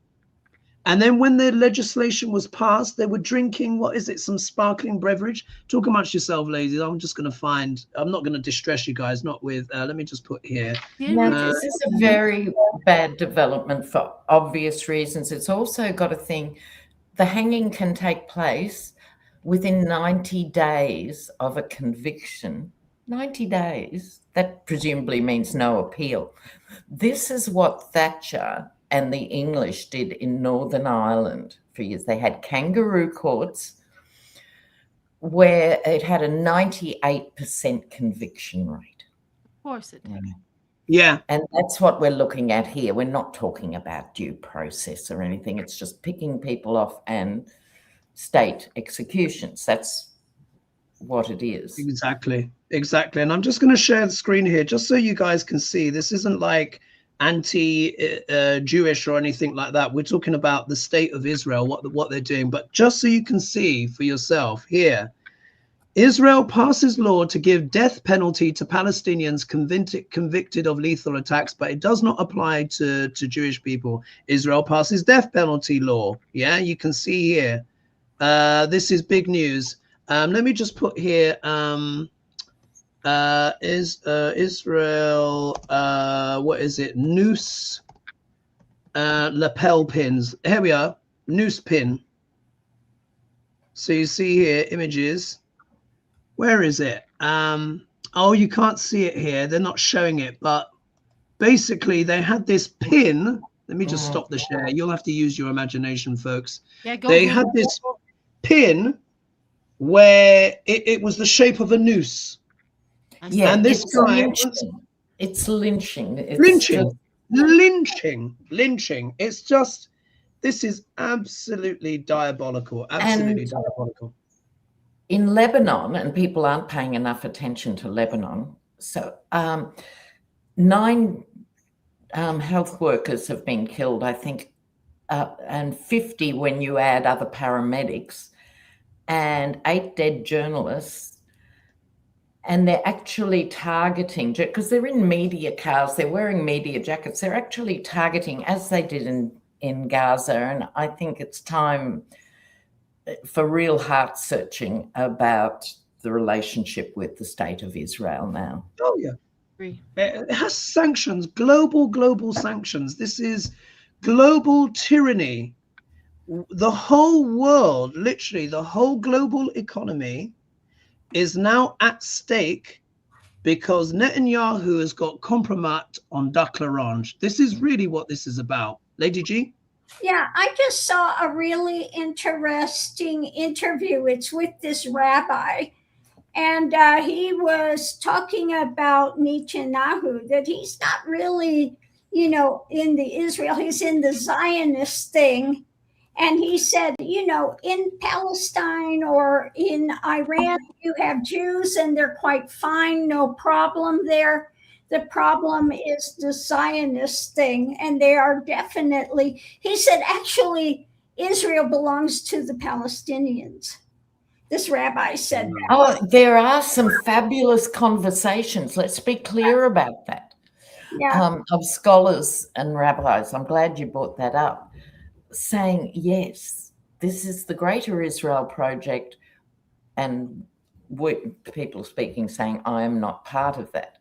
S1: And then when the legislation was passed, they were drinking, some sparkling beverage. Talk amongst yourself, ladies. I'm just going to I'm not going to distress you guys, not with, let me just put here.
S2: Now, this is a very bad development for obvious reasons. It's also got a thing, the hanging can take place within 90 days of a conviction. 90 days, that presumably means no appeal. This is what Thatcher and the English did in Northern Ireland for years. They had kangaroo courts where it had a 98% conviction rate.
S3: Of course it did.
S1: Yeah.
S2: And that's what we're looking at here. We're not talking about due process or anything. It's just picking people off and state executions. That's what it is.
S1: Exactly. And I'm just going to share the screen here just so you guys can see. This isn't like anti-Jewish or anything like that. We're talking about the state of Israel, what they're doing. But just so you can see for yourself here, Israel passes law to give death penalty to Palestinians convicted of lethal attacks, but it does not apply to Jewish people. Israel passes death penalty law. Yeah, you can see here. This is big news. Let me just put here. Israel, what is it? Noose lapel pins. Here we are, noose pin. So you see here images. Where is it? Oh, you can't see it here. They're not showing it, but basically they had this pin. Let me just stop the share. You'll have to use your imagination, folks.
S3: Yeah,
S1: they had this pin where it was the shape of a noose.
S2: Yeah,
S1: and this guy,
S2: it's lynching.
S1: Lynching. It's just, this is absolutely diabolical. Diabolical.
S2: In Lebanon, and people aren't paying enough attention to Lebanon, so 9 health workers have been killed, I think, and 50 when you add other paramedics, and 8 dead journalists. And they're actually targeting, because they're in media cars, they're wearing media jackets, they're actually targeting, as they did in Gaza. And I think it's time for real heart searching about the relationship with the state of Israel now.
S1: Oh, yeah. It has sanctions, global sanctions. This is global tyranny. The whole world, literally the whole global economy is now at stake because Netanyahu has got compromised on Duck L'Orange. This is really what this is about. Lady G?
S4: Yeah, I just saw a really interesting interview. It's with this rabbi, and he was talking about Netanyahu, that he's not really, in the Israel, he's in the Zionist thing. And he said, in Palestine or in Iran, you have Jews and they're quite fine, no problem there. The problem is the Zionist thing. And they are definitely, he said, actually, Israel belongs to the Palestinians. This rabbi said that.
S2: Oh, there are some fabulous conversations. Let's be clear about that.
S4: Yeah.
S2: Of scholars and rabbis. I'm glad you brought that up. Saying, yes, this is the Greater Israel Project, and people speaking saying, I am not part of that.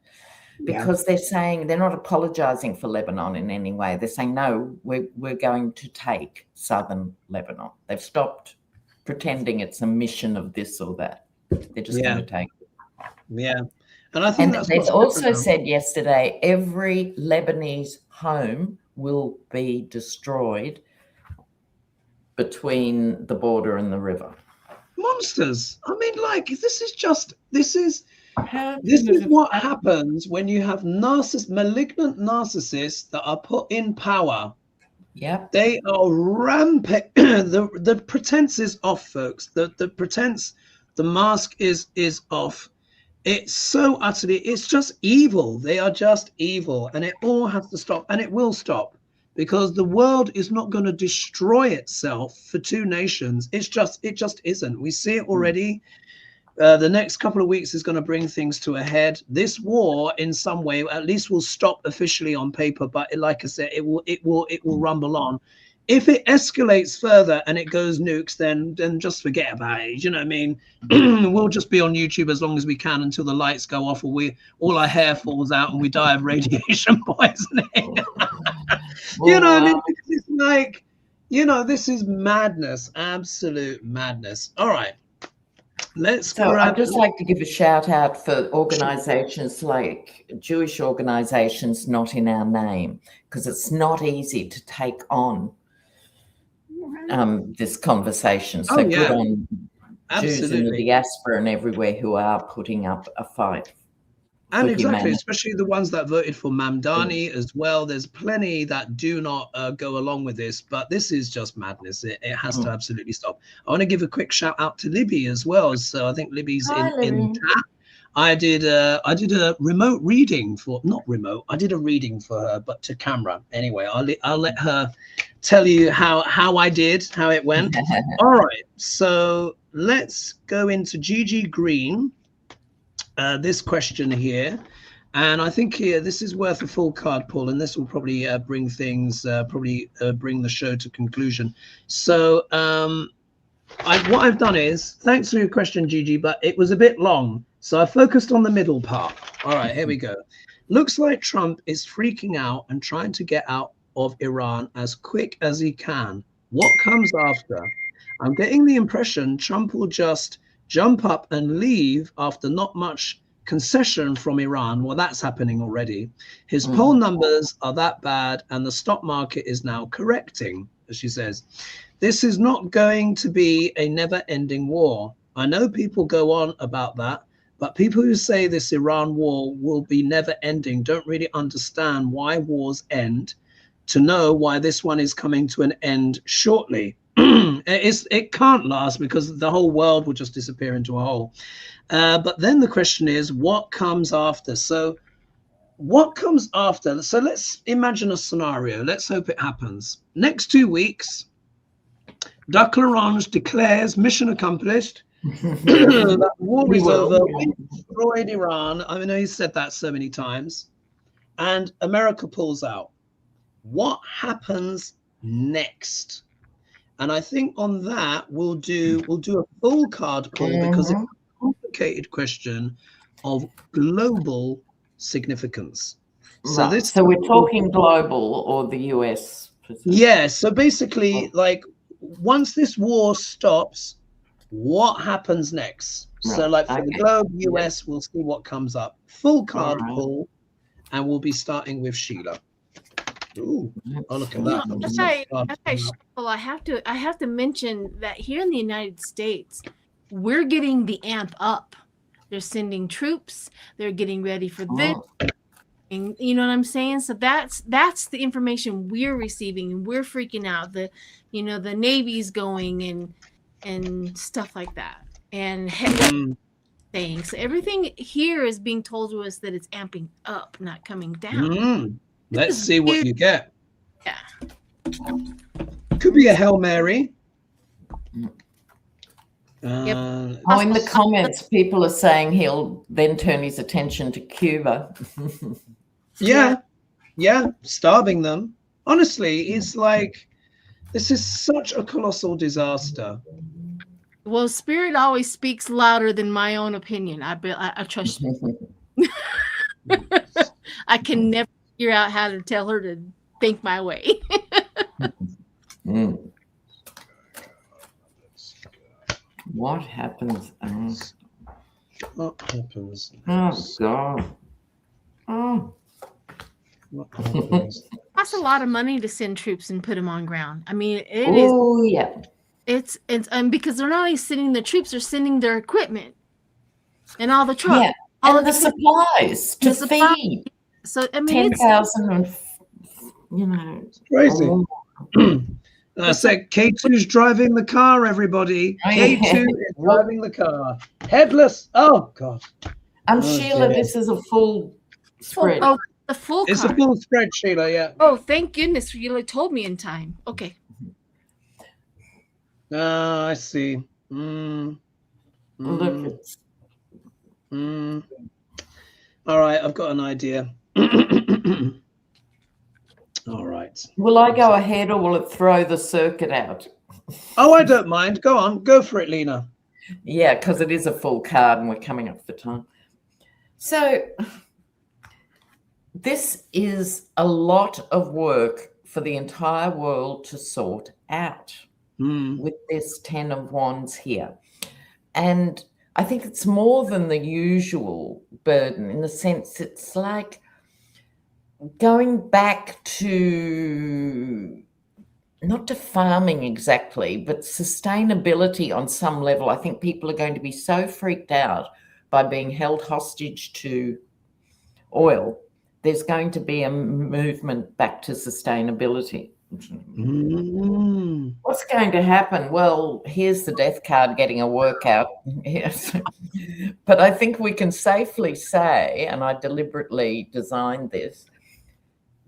S2: Because they're saying, they're not apologizing for Lebanon in any way. They're saying, no, we're going to take southern Lebanon. They've stopped pretending it's a mission of this or that. They're just going to take it.
S1: Yeah. And I think
S2: they've also said yesterday, every Lebanese home will be destroyed between the border and the river.
S1: Monsters. I mean, like, this is what happens when you have malignant narcissists that are put in power.
S2: Yeah.
S1: They are rampant. The pretense is off, folks. The pretense, the mask is off. It's so utterly, it's just evil. They are just evil, and it all has to stop, and it will stop. Because the world is not going to destroy itself for two nations. It just isn't. We see it already. The next couple of weeks is going to bring things to a head. This war, in some way, at least will stop officially on paper. But like I said, it will rumble on. If it escalates further and it goes nukes, then just forget about it. You know what I mean? We'll just be on YouTube as long as we can until the lights go off, or all our hair falls out and we die of radiation poisoning. You know what I mean? Because it's like, this is madness, absolute madness. All right.
S2: I'd just like to give a shout out for organizations like Jewish organizations not in our name, because it's not easy to take on this conversation. So good on Jews in the diaspora and everywhere who are putting up a fight.
S1: And exactly, especially the ones that voted for Mamdani as well. There's plenty that do not go along with this, but this is just madness. It has to absolutely stop. I want to give a quick shout out to Libby as well. So I think Libby's in chat. I did a remote reading I did a reading for her, but to camera. Anyway, I'll let her tell you how it went. All right, so let's go into Gigi Green. This question here, and I think this is worth a full card pull, and this will probably bring things, bring the show to conclusion. So what I've done is, thanks for your question, Gigi, but it was a bit long, so I focused on the middle part. All right, here we go. Looks like Trump is freaking out and trying to get out of Iran as quick as he can. What comes after? I'm getting the impression Trump will just jump up and leave after not much concession from Iran. Well, that's happening already. His poll numbers are that bad, and the stock market is now correcting, as she says. This is not going to be a never-ending war. I know people go on about that, but people who say this Iran war will be never-ending don't really understand why wars end, to know why this one is coming to an end shortly. It can't last because the whole world will just disappear into a hole. But then the question is, what comes after? So what comes after? So let's imagine a scenario. Let's hope it happens. Next 2 weeks, Duck L'Orange declares mission accomplished. That war is over. We destroyed Iran. I know he's said that so many times. And America pulls out. What happens next? And I think on that we'll do a full card pull because it's a complicated question of global significance.
S2: Right. So we're talking global or the US?
S1: Yeah. So basically, like, once this war stops, what happens next? Right. So like for the globe, US, we'll see what comes up. Full card pull, and we'll be starting with Sheila. Ooh, oh, look at that.
S3: I have to mention that here in the United States, we're getting the amp up. They're sending troops. They're getting ready for this. You know what I'm saying? So that's the information we're receiving, and we're freaking out. The Navy's going and stuff like that, and things. So everything here is being told to us that it's amping up, not coming down.
S1: Let's see what you get.
S3: Yeah.
S1: Could be a Hail Mary.
S2: Yep. In the comments, people are saying he'll then turn his attention to Cuba.
S1: Yeah, starving them. Honestly, it's like, this is such a colossal disaster.
S3: Well, spirit always speaks louder than my own opinion. I trust you. I can never figure out how to tell her to think my way.
S2: What happens?
S1: What happens?
S2: Oh, God. Oh.
S1: What happens?
S3: It costs a lot of money to send troops and put them on ground. I mean, it's because they're not only sending the troops, they're sending their equipment and all the trucks.
S2: Yeah, all of the supplies to feed.
S3: So, I mean,
S2: 10,000, it's
S1: crazy. I said K2's driving the car, everybody. K2 is driving the car. Headless. Oh, God.
S2: Sheila, this is a full spread.
S3: Oh, the full
S1: It's
S3: card.
S1: a full spread, Sheila, yeah.
S3: Oh, thank goodness you told me in time. Okay.
S1: I see.
S2: Look,
S1: All right, I've got an idea. All right.
S2: Will I go ahead or will it throw the circuit out?
S1: Oh, I don't mind. Go on. Go for it, Lena.
S2: Yeah, because it is a full card and we're coming up for time. So this is a lot of work for the entire world to sort out with this 10 of Wands here. And I think it's more than the usual burden, in the sense it's like going back to, not to farming exactly, but sustainability on some level. I think people are going to be so freaked out by being held hostage to oil. There's going to be a movement back to sustainability. What's going to happen? Well, here's the death card getting a workout. Yes. But I think we can safely say, and I deliberately designed this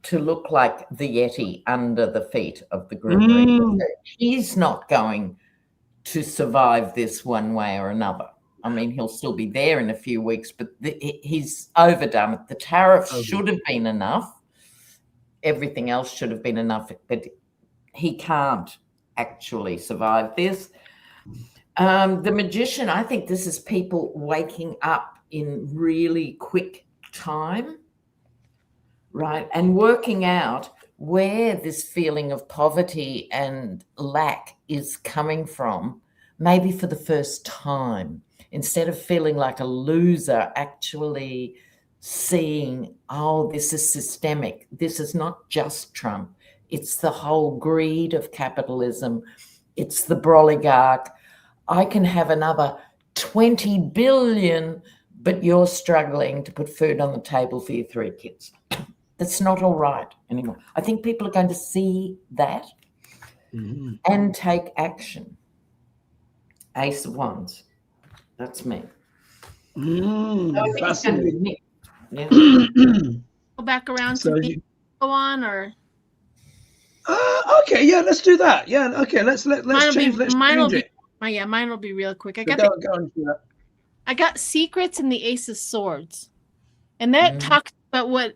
S2: to look like the Yeti under the feet of the groom. He's not going to survive this one way or another. I mean, he'll still be there in a few weeks, but he's overdone it. The tariff should have been enough. Everything else should have been enough, but he can't actually survive this. The Magician, I think this is people waking up in really quick time, right? And working out where this feeling of poverty and lack is coming from, maybe for the first time. Instead of feeling like a loser, actually seeing, oh, this is systemic. This is not just Trump. It's the whole greed of capitalism. It's the broligarch. I can have another 20 billion, but you're struggling to put food on the table for your 3 kids. That's not all right anymore. I think people are going to see that and take action. Ace of Wands. That's me.
S1: Fascinating.
S3: Yeah. Go back around
S1: so
S3: to go on, or
S1: okay, yeah, let's do that. Yeah, okay, let's change it.
S3: Mine will be real quick. I got Secrets and the Ace of Swords. And that talks about what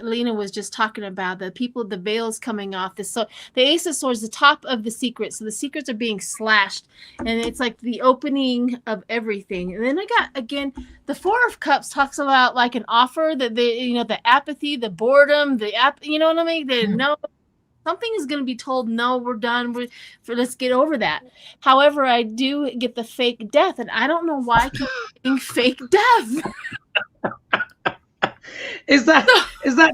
S3: Lena was just talking about, the veils coming off. So the Ace of Swords, the top of the secrets. So the secrets are being slashed. And it's like the opening of everything. And then I got, again, the Four of Cups talks about like an offer that the apathy, the boredom, you know what I mean? No. Something is going to be told, no, we're done. Let's get over that. However, I do get the fake death, and I don't know why I keep getting fake death.
S1: Is that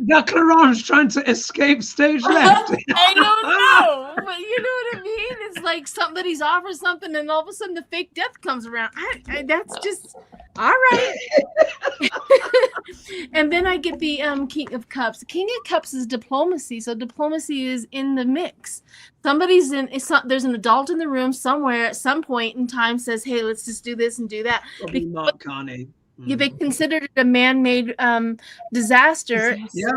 S1: Duck Orange trying to escape stage left?
S3: I don't know, but you know what I mean? It's like somebody's offered something, and all of a sudden the fake death comes around. That's just all right. And then I get the King of Cups. The King of Cups is diplomacy, so diplomacy is in the mix. There's an adult in the room somewhere at some point in time says, "Hey, let's just do this and do that."
S1: Probably Mark Carney.
S3: Yeah, they considered it a man-made disaster.
S1: Yeah,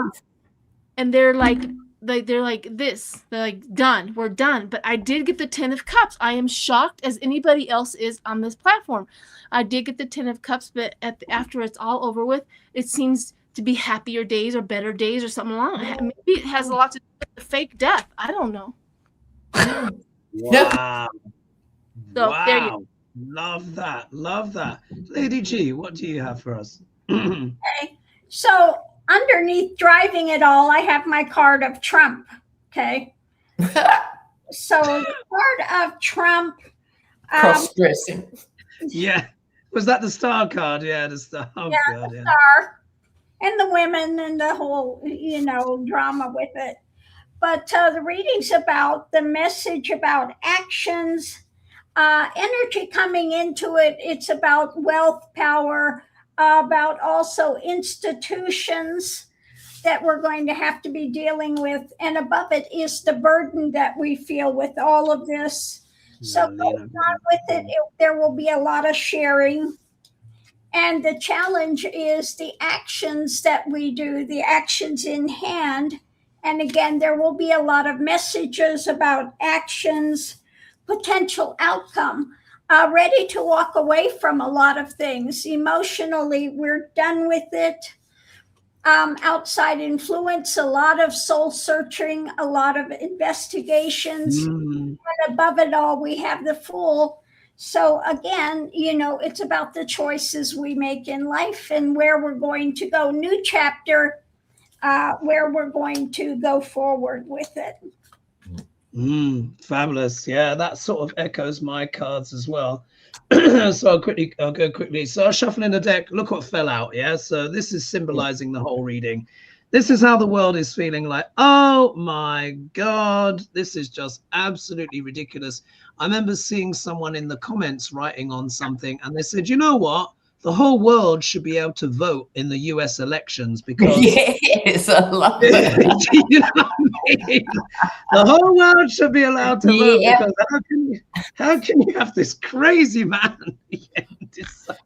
S3: and they're like this. They're like, done. We're done. But I did get the 10 of Cups. I am shocked as anybody else is on this platform. I did get the 10 of Cups, but after it's all over with, it seems to be happier days or better days or something along. Maybe it has a lot to do with the fake death. I don't know.
S1: Wow.
S3: So
S1: wow.
S3: there you go.
S1: Love that. Lady G, what do you have for us?
S4: Okay. So underneath driving it all, I have my card of Trump. Okay. So the card of Trump.
S2: Cross-dressing.
S1: Yeah. Was that the star card? Yeah, the star. Oh,
S4: yeah,
S1: God,
S4: the
S1: yeah.
S4: star. And the women and the whole, drama with it. But the reading's about the message about actions. Energy coming into it. It's about wealth, power, about also institutions that we're going to have to be dealing with. And above it is the burden that we feel with all of this. So going on with it, there will be a lot of sharing. And the challenge is the actions that we do, the actions in hand. And again, there will be a lot of messages about actions, potential outcome, ready to walk away from a lot of things. Emotionally, we're done with it. Outside influence, a lot of soul searching, a lot of investigations. And above it all, we have the Fool. So again, it's about the choices we make in life and where we're going to go. New chapter, where we're going to go forward with it.
S1: Fabulous. Yeah, that sort of echoes my cards as well. So I'll go quickly. So I'll shuffle in the deck. Look what fell out. Yeah. So this is symbolizing the whole reading. This is how the world is feeling like, oh my God, this is just absolutely ridiculous. I remember seeing someone in the comments writing on something and they said, you know what? The whole world should be able to vote in the US elections because
S2: yes, I love it.
S1: You know what I mean? The whole world should be allowed to vote because how can you have this crazy man decide?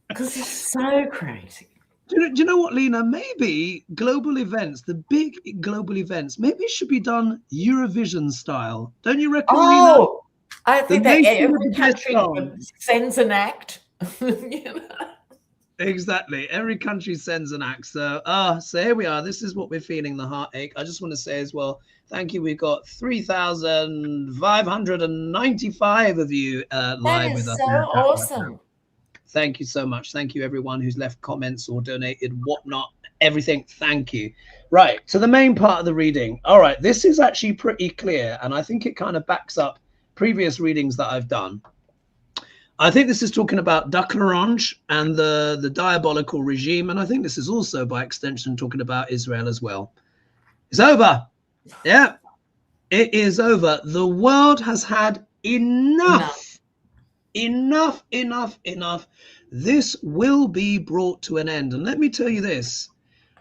S2: Because it's so crazy.
S1: Do you know what, Lena? Maybe global events, the big global events, maybe it should be done Eurovision style. Don't you reckon, Lena?
S2: I think that every country sends an act.
S1: Exactly. Every country sends an act. So here we are. This is what we're feeling, the heartache. I just want to say as well, thank you. We've got 3,595 of you live with us.
S2: So awesome.
S1: Thank you so much. Thank you, everyone who's left comments or donated, whatnot, everything. Thank you. Right. So the main part of the reading. All right. This is actually pretty clear. And I think it kind of backs up previous readings that I've done. I think this is talking about Duck Orange and the diabolical regime. And I think this is also, by extension, talking about Israel as well. It's over. Yeah, it is over. The world has had enough. Enough. This will be brought to an end. And let me tell you this.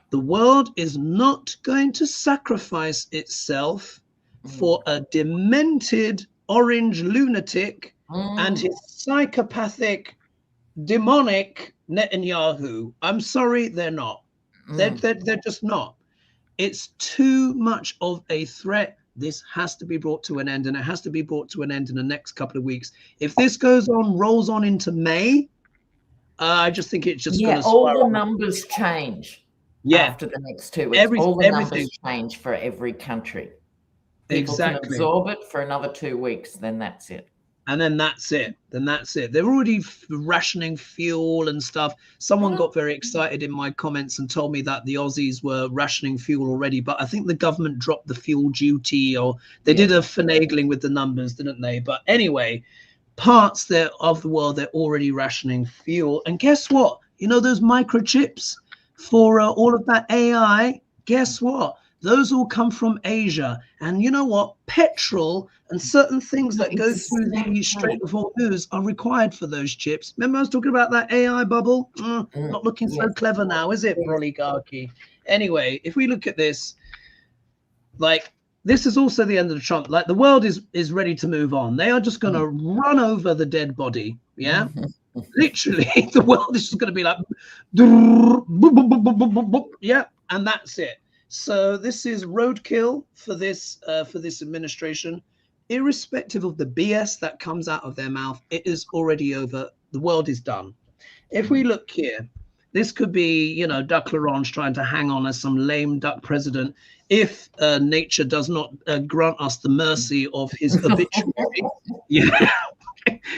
S1: The world is not going to sacrifice itself for a demented orange lunatic and his psychopathic, demonic Netanyahu. I'm sorry, they're not. They're just not. It's too much of a threat This has to be brought to an end, and it has to be brought to an end in the next couple of weeks. If this goes on, rolls on into May, I just think it's just going to
S2: all
S1: spiral.
S2: the numbers change after the next 2 weeks. All the numbers change for every country. People can absorb it for another 2 weeks, then that's it.
S1: And then that's it. They're already rationing fuel and stuff. Someone got very excited in my comments and told me that the Aussies were rationing fuel already, but I think the government dropped the fuel duty, or they did a finagling with the numbers, didn't they? But anyway, parts there of the world, they're already rationing fuel. And guess what? You know, those microchips for all of that AI, guess what? Those all come from Asia. And you know what? Petrol and certain things that go through the Strait of Hormuz are required for those chips. Remember I was talking about that AI bubble? Not looking so clever now, is it, oligarchy? Anyway, if we look at this, like, this is also the end of the Trump. Like, the world is ready to move on. They are just going to run over the dead body. Yeah. Literally, the world is just going to be like, yeah, and that's it. So this is roadkill for this administration, irrespective of the BS that comes out of their mouth. It is already over. The world is done. If we look here, this could be, you know, Duck L'Orange trying to hang on as some lame duck president if nature does not grant us the mercy of his obituary. Yeah,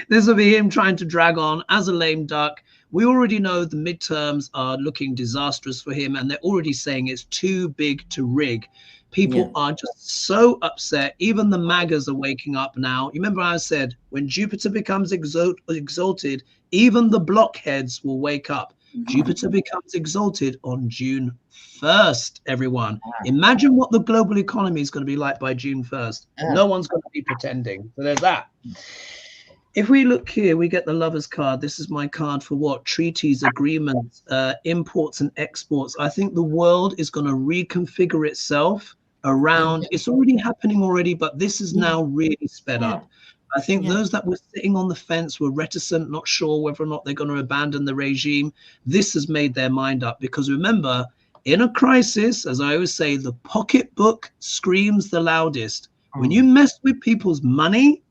S1: this will be him trying to drag on as a lame duck. We already know the midterms are looking disastrous for him, and they're already saying it's too big to rig. People are just so upset. Even the MAGAs are waking up now. You remember I said, when Jupiter becomes exalted, even the blockheads will wake up. Jupiter becomes exalted on June 1st, everyone. Imagine what the global economy is going to be like by June 1st. No one's going to be pretending. So there's that. If we look here, we get the Lover's card. This is my card for what? Treaties, agreements, imports and exports. I think the world is going to reconfigure itself around. It's already happening already, but this is now really sped up. I think those that were sitting on the fence were reticent, not sure whether or not they're going to abandon the regime. This has made their mind up, because remember, in a crisis, as I always say, the pocketbook screams the loudest. When you mess with people's money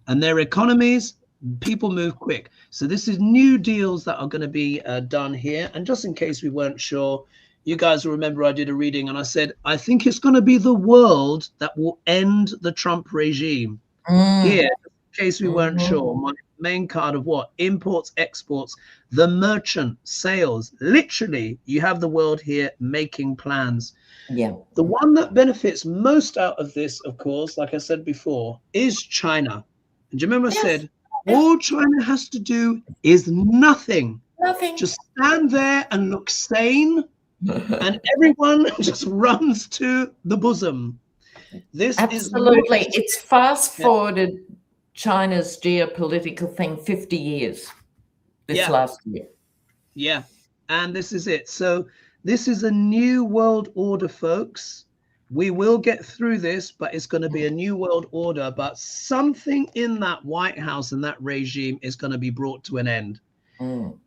S1: and their economies, people move quick. So this is new deals that are going to be done here. And just in case we weren't sure, you guys will remember I did a reading and I said, I think it's going to be the world that will end the Trump regime. Here, in case we weren't sure, my main card of what? Imports, exports, the merchant, sales. Literally, you have the world here making plans. The one that benefits most out of this, of course, like I said before, is China. And do you remember I said, all China has to do is nothing. Just stand there and look sane, and everyone just runs to the bosom. This
S2: absolutely is it's fast forwarded China's geopolitical thing 50 years this last year.
S1: And this is it. So this is a new world order, folks. We will get through this, but it's going to be a new world order. But something in that White House and that regime is going to be brought to an end.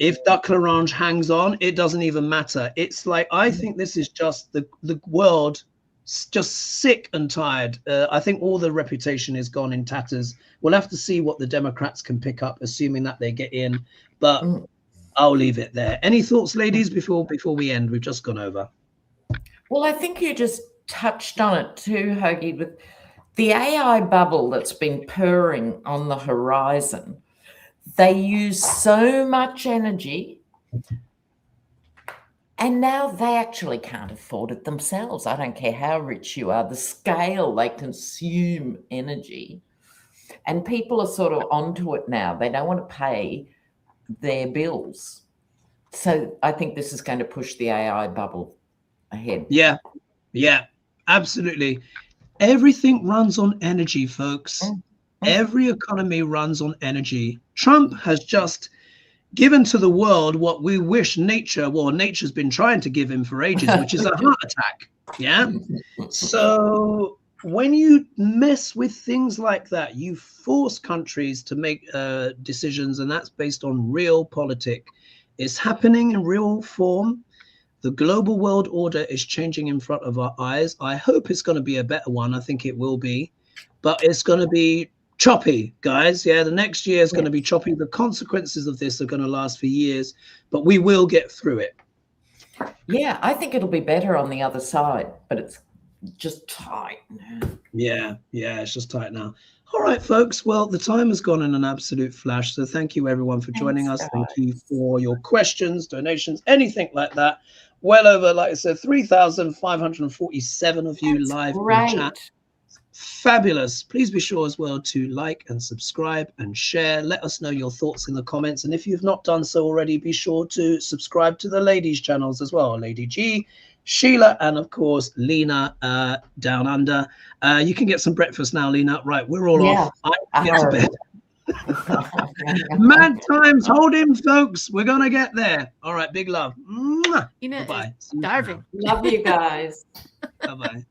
S1: If Duck L'Orange hangs on, it doesn't even matter. It's like, I think this is just the world just sick and tired. I think all the reputation is gone in tatters. We'll have to see what the Democrats can pick up, assuming that they get in. But I'll leave it there. Any thoughts, ladies, before we end? We've just gone over.
S2: Well, I think you just touched on it too, Hoagie, with the AI bubble that's been purring on the horizon. They use so much energy, and now they actually can't afford it themselves. I don't care how rich you are, the scale they consume energy, and people are sort of onto it now. They don't want to pay their bills. So I think this is going to push the AI bubble ahead.
S1: Yeah, absolutely. Everything runs on energy, folks. Every economy runs on energy. Trump has just given to the world what we wish nature's been trying to give him for ages, which is a heart attack. Yeah. So when you mess with things like that, you force countries to make decisions, and that's based on real politics. It's happening in real form. The global world order is changing in front of our eyes. I hope it's going to be a better one. I think it will be, but it's going to be choppy, guys. Yeah, the next year is going to be choppy. The consequences of this are going to last for years, but we will get through it.
S2: Yeah, I think it'll be better on the other side, but it's just tight.
S1: Yeah, it's just tight now. All right, folks. Well, the time has gone in an absolute flash. So thank you, everyone, for joining us.
S2: Guys.
S1: Thank you for your questions, donations, anything like that. Well over, like I said, 3,547 of you live in chat. Fabulous. Please be sure as well to like and subscribe and share. Let us know your thoughts in the comments. And if you've not done so already, be sure to subscribe to the ladies' channels as well. Lady G, Sheila, and of course, Lena down under. You can get some breakfast now, Lena. Right, we're all off. I get to bed. Mad times, hold him, folks. We're going to get there. All right, big love. Bye-bye.
S3: Starving.
S2: Love you guys.
S1: Bye-bye.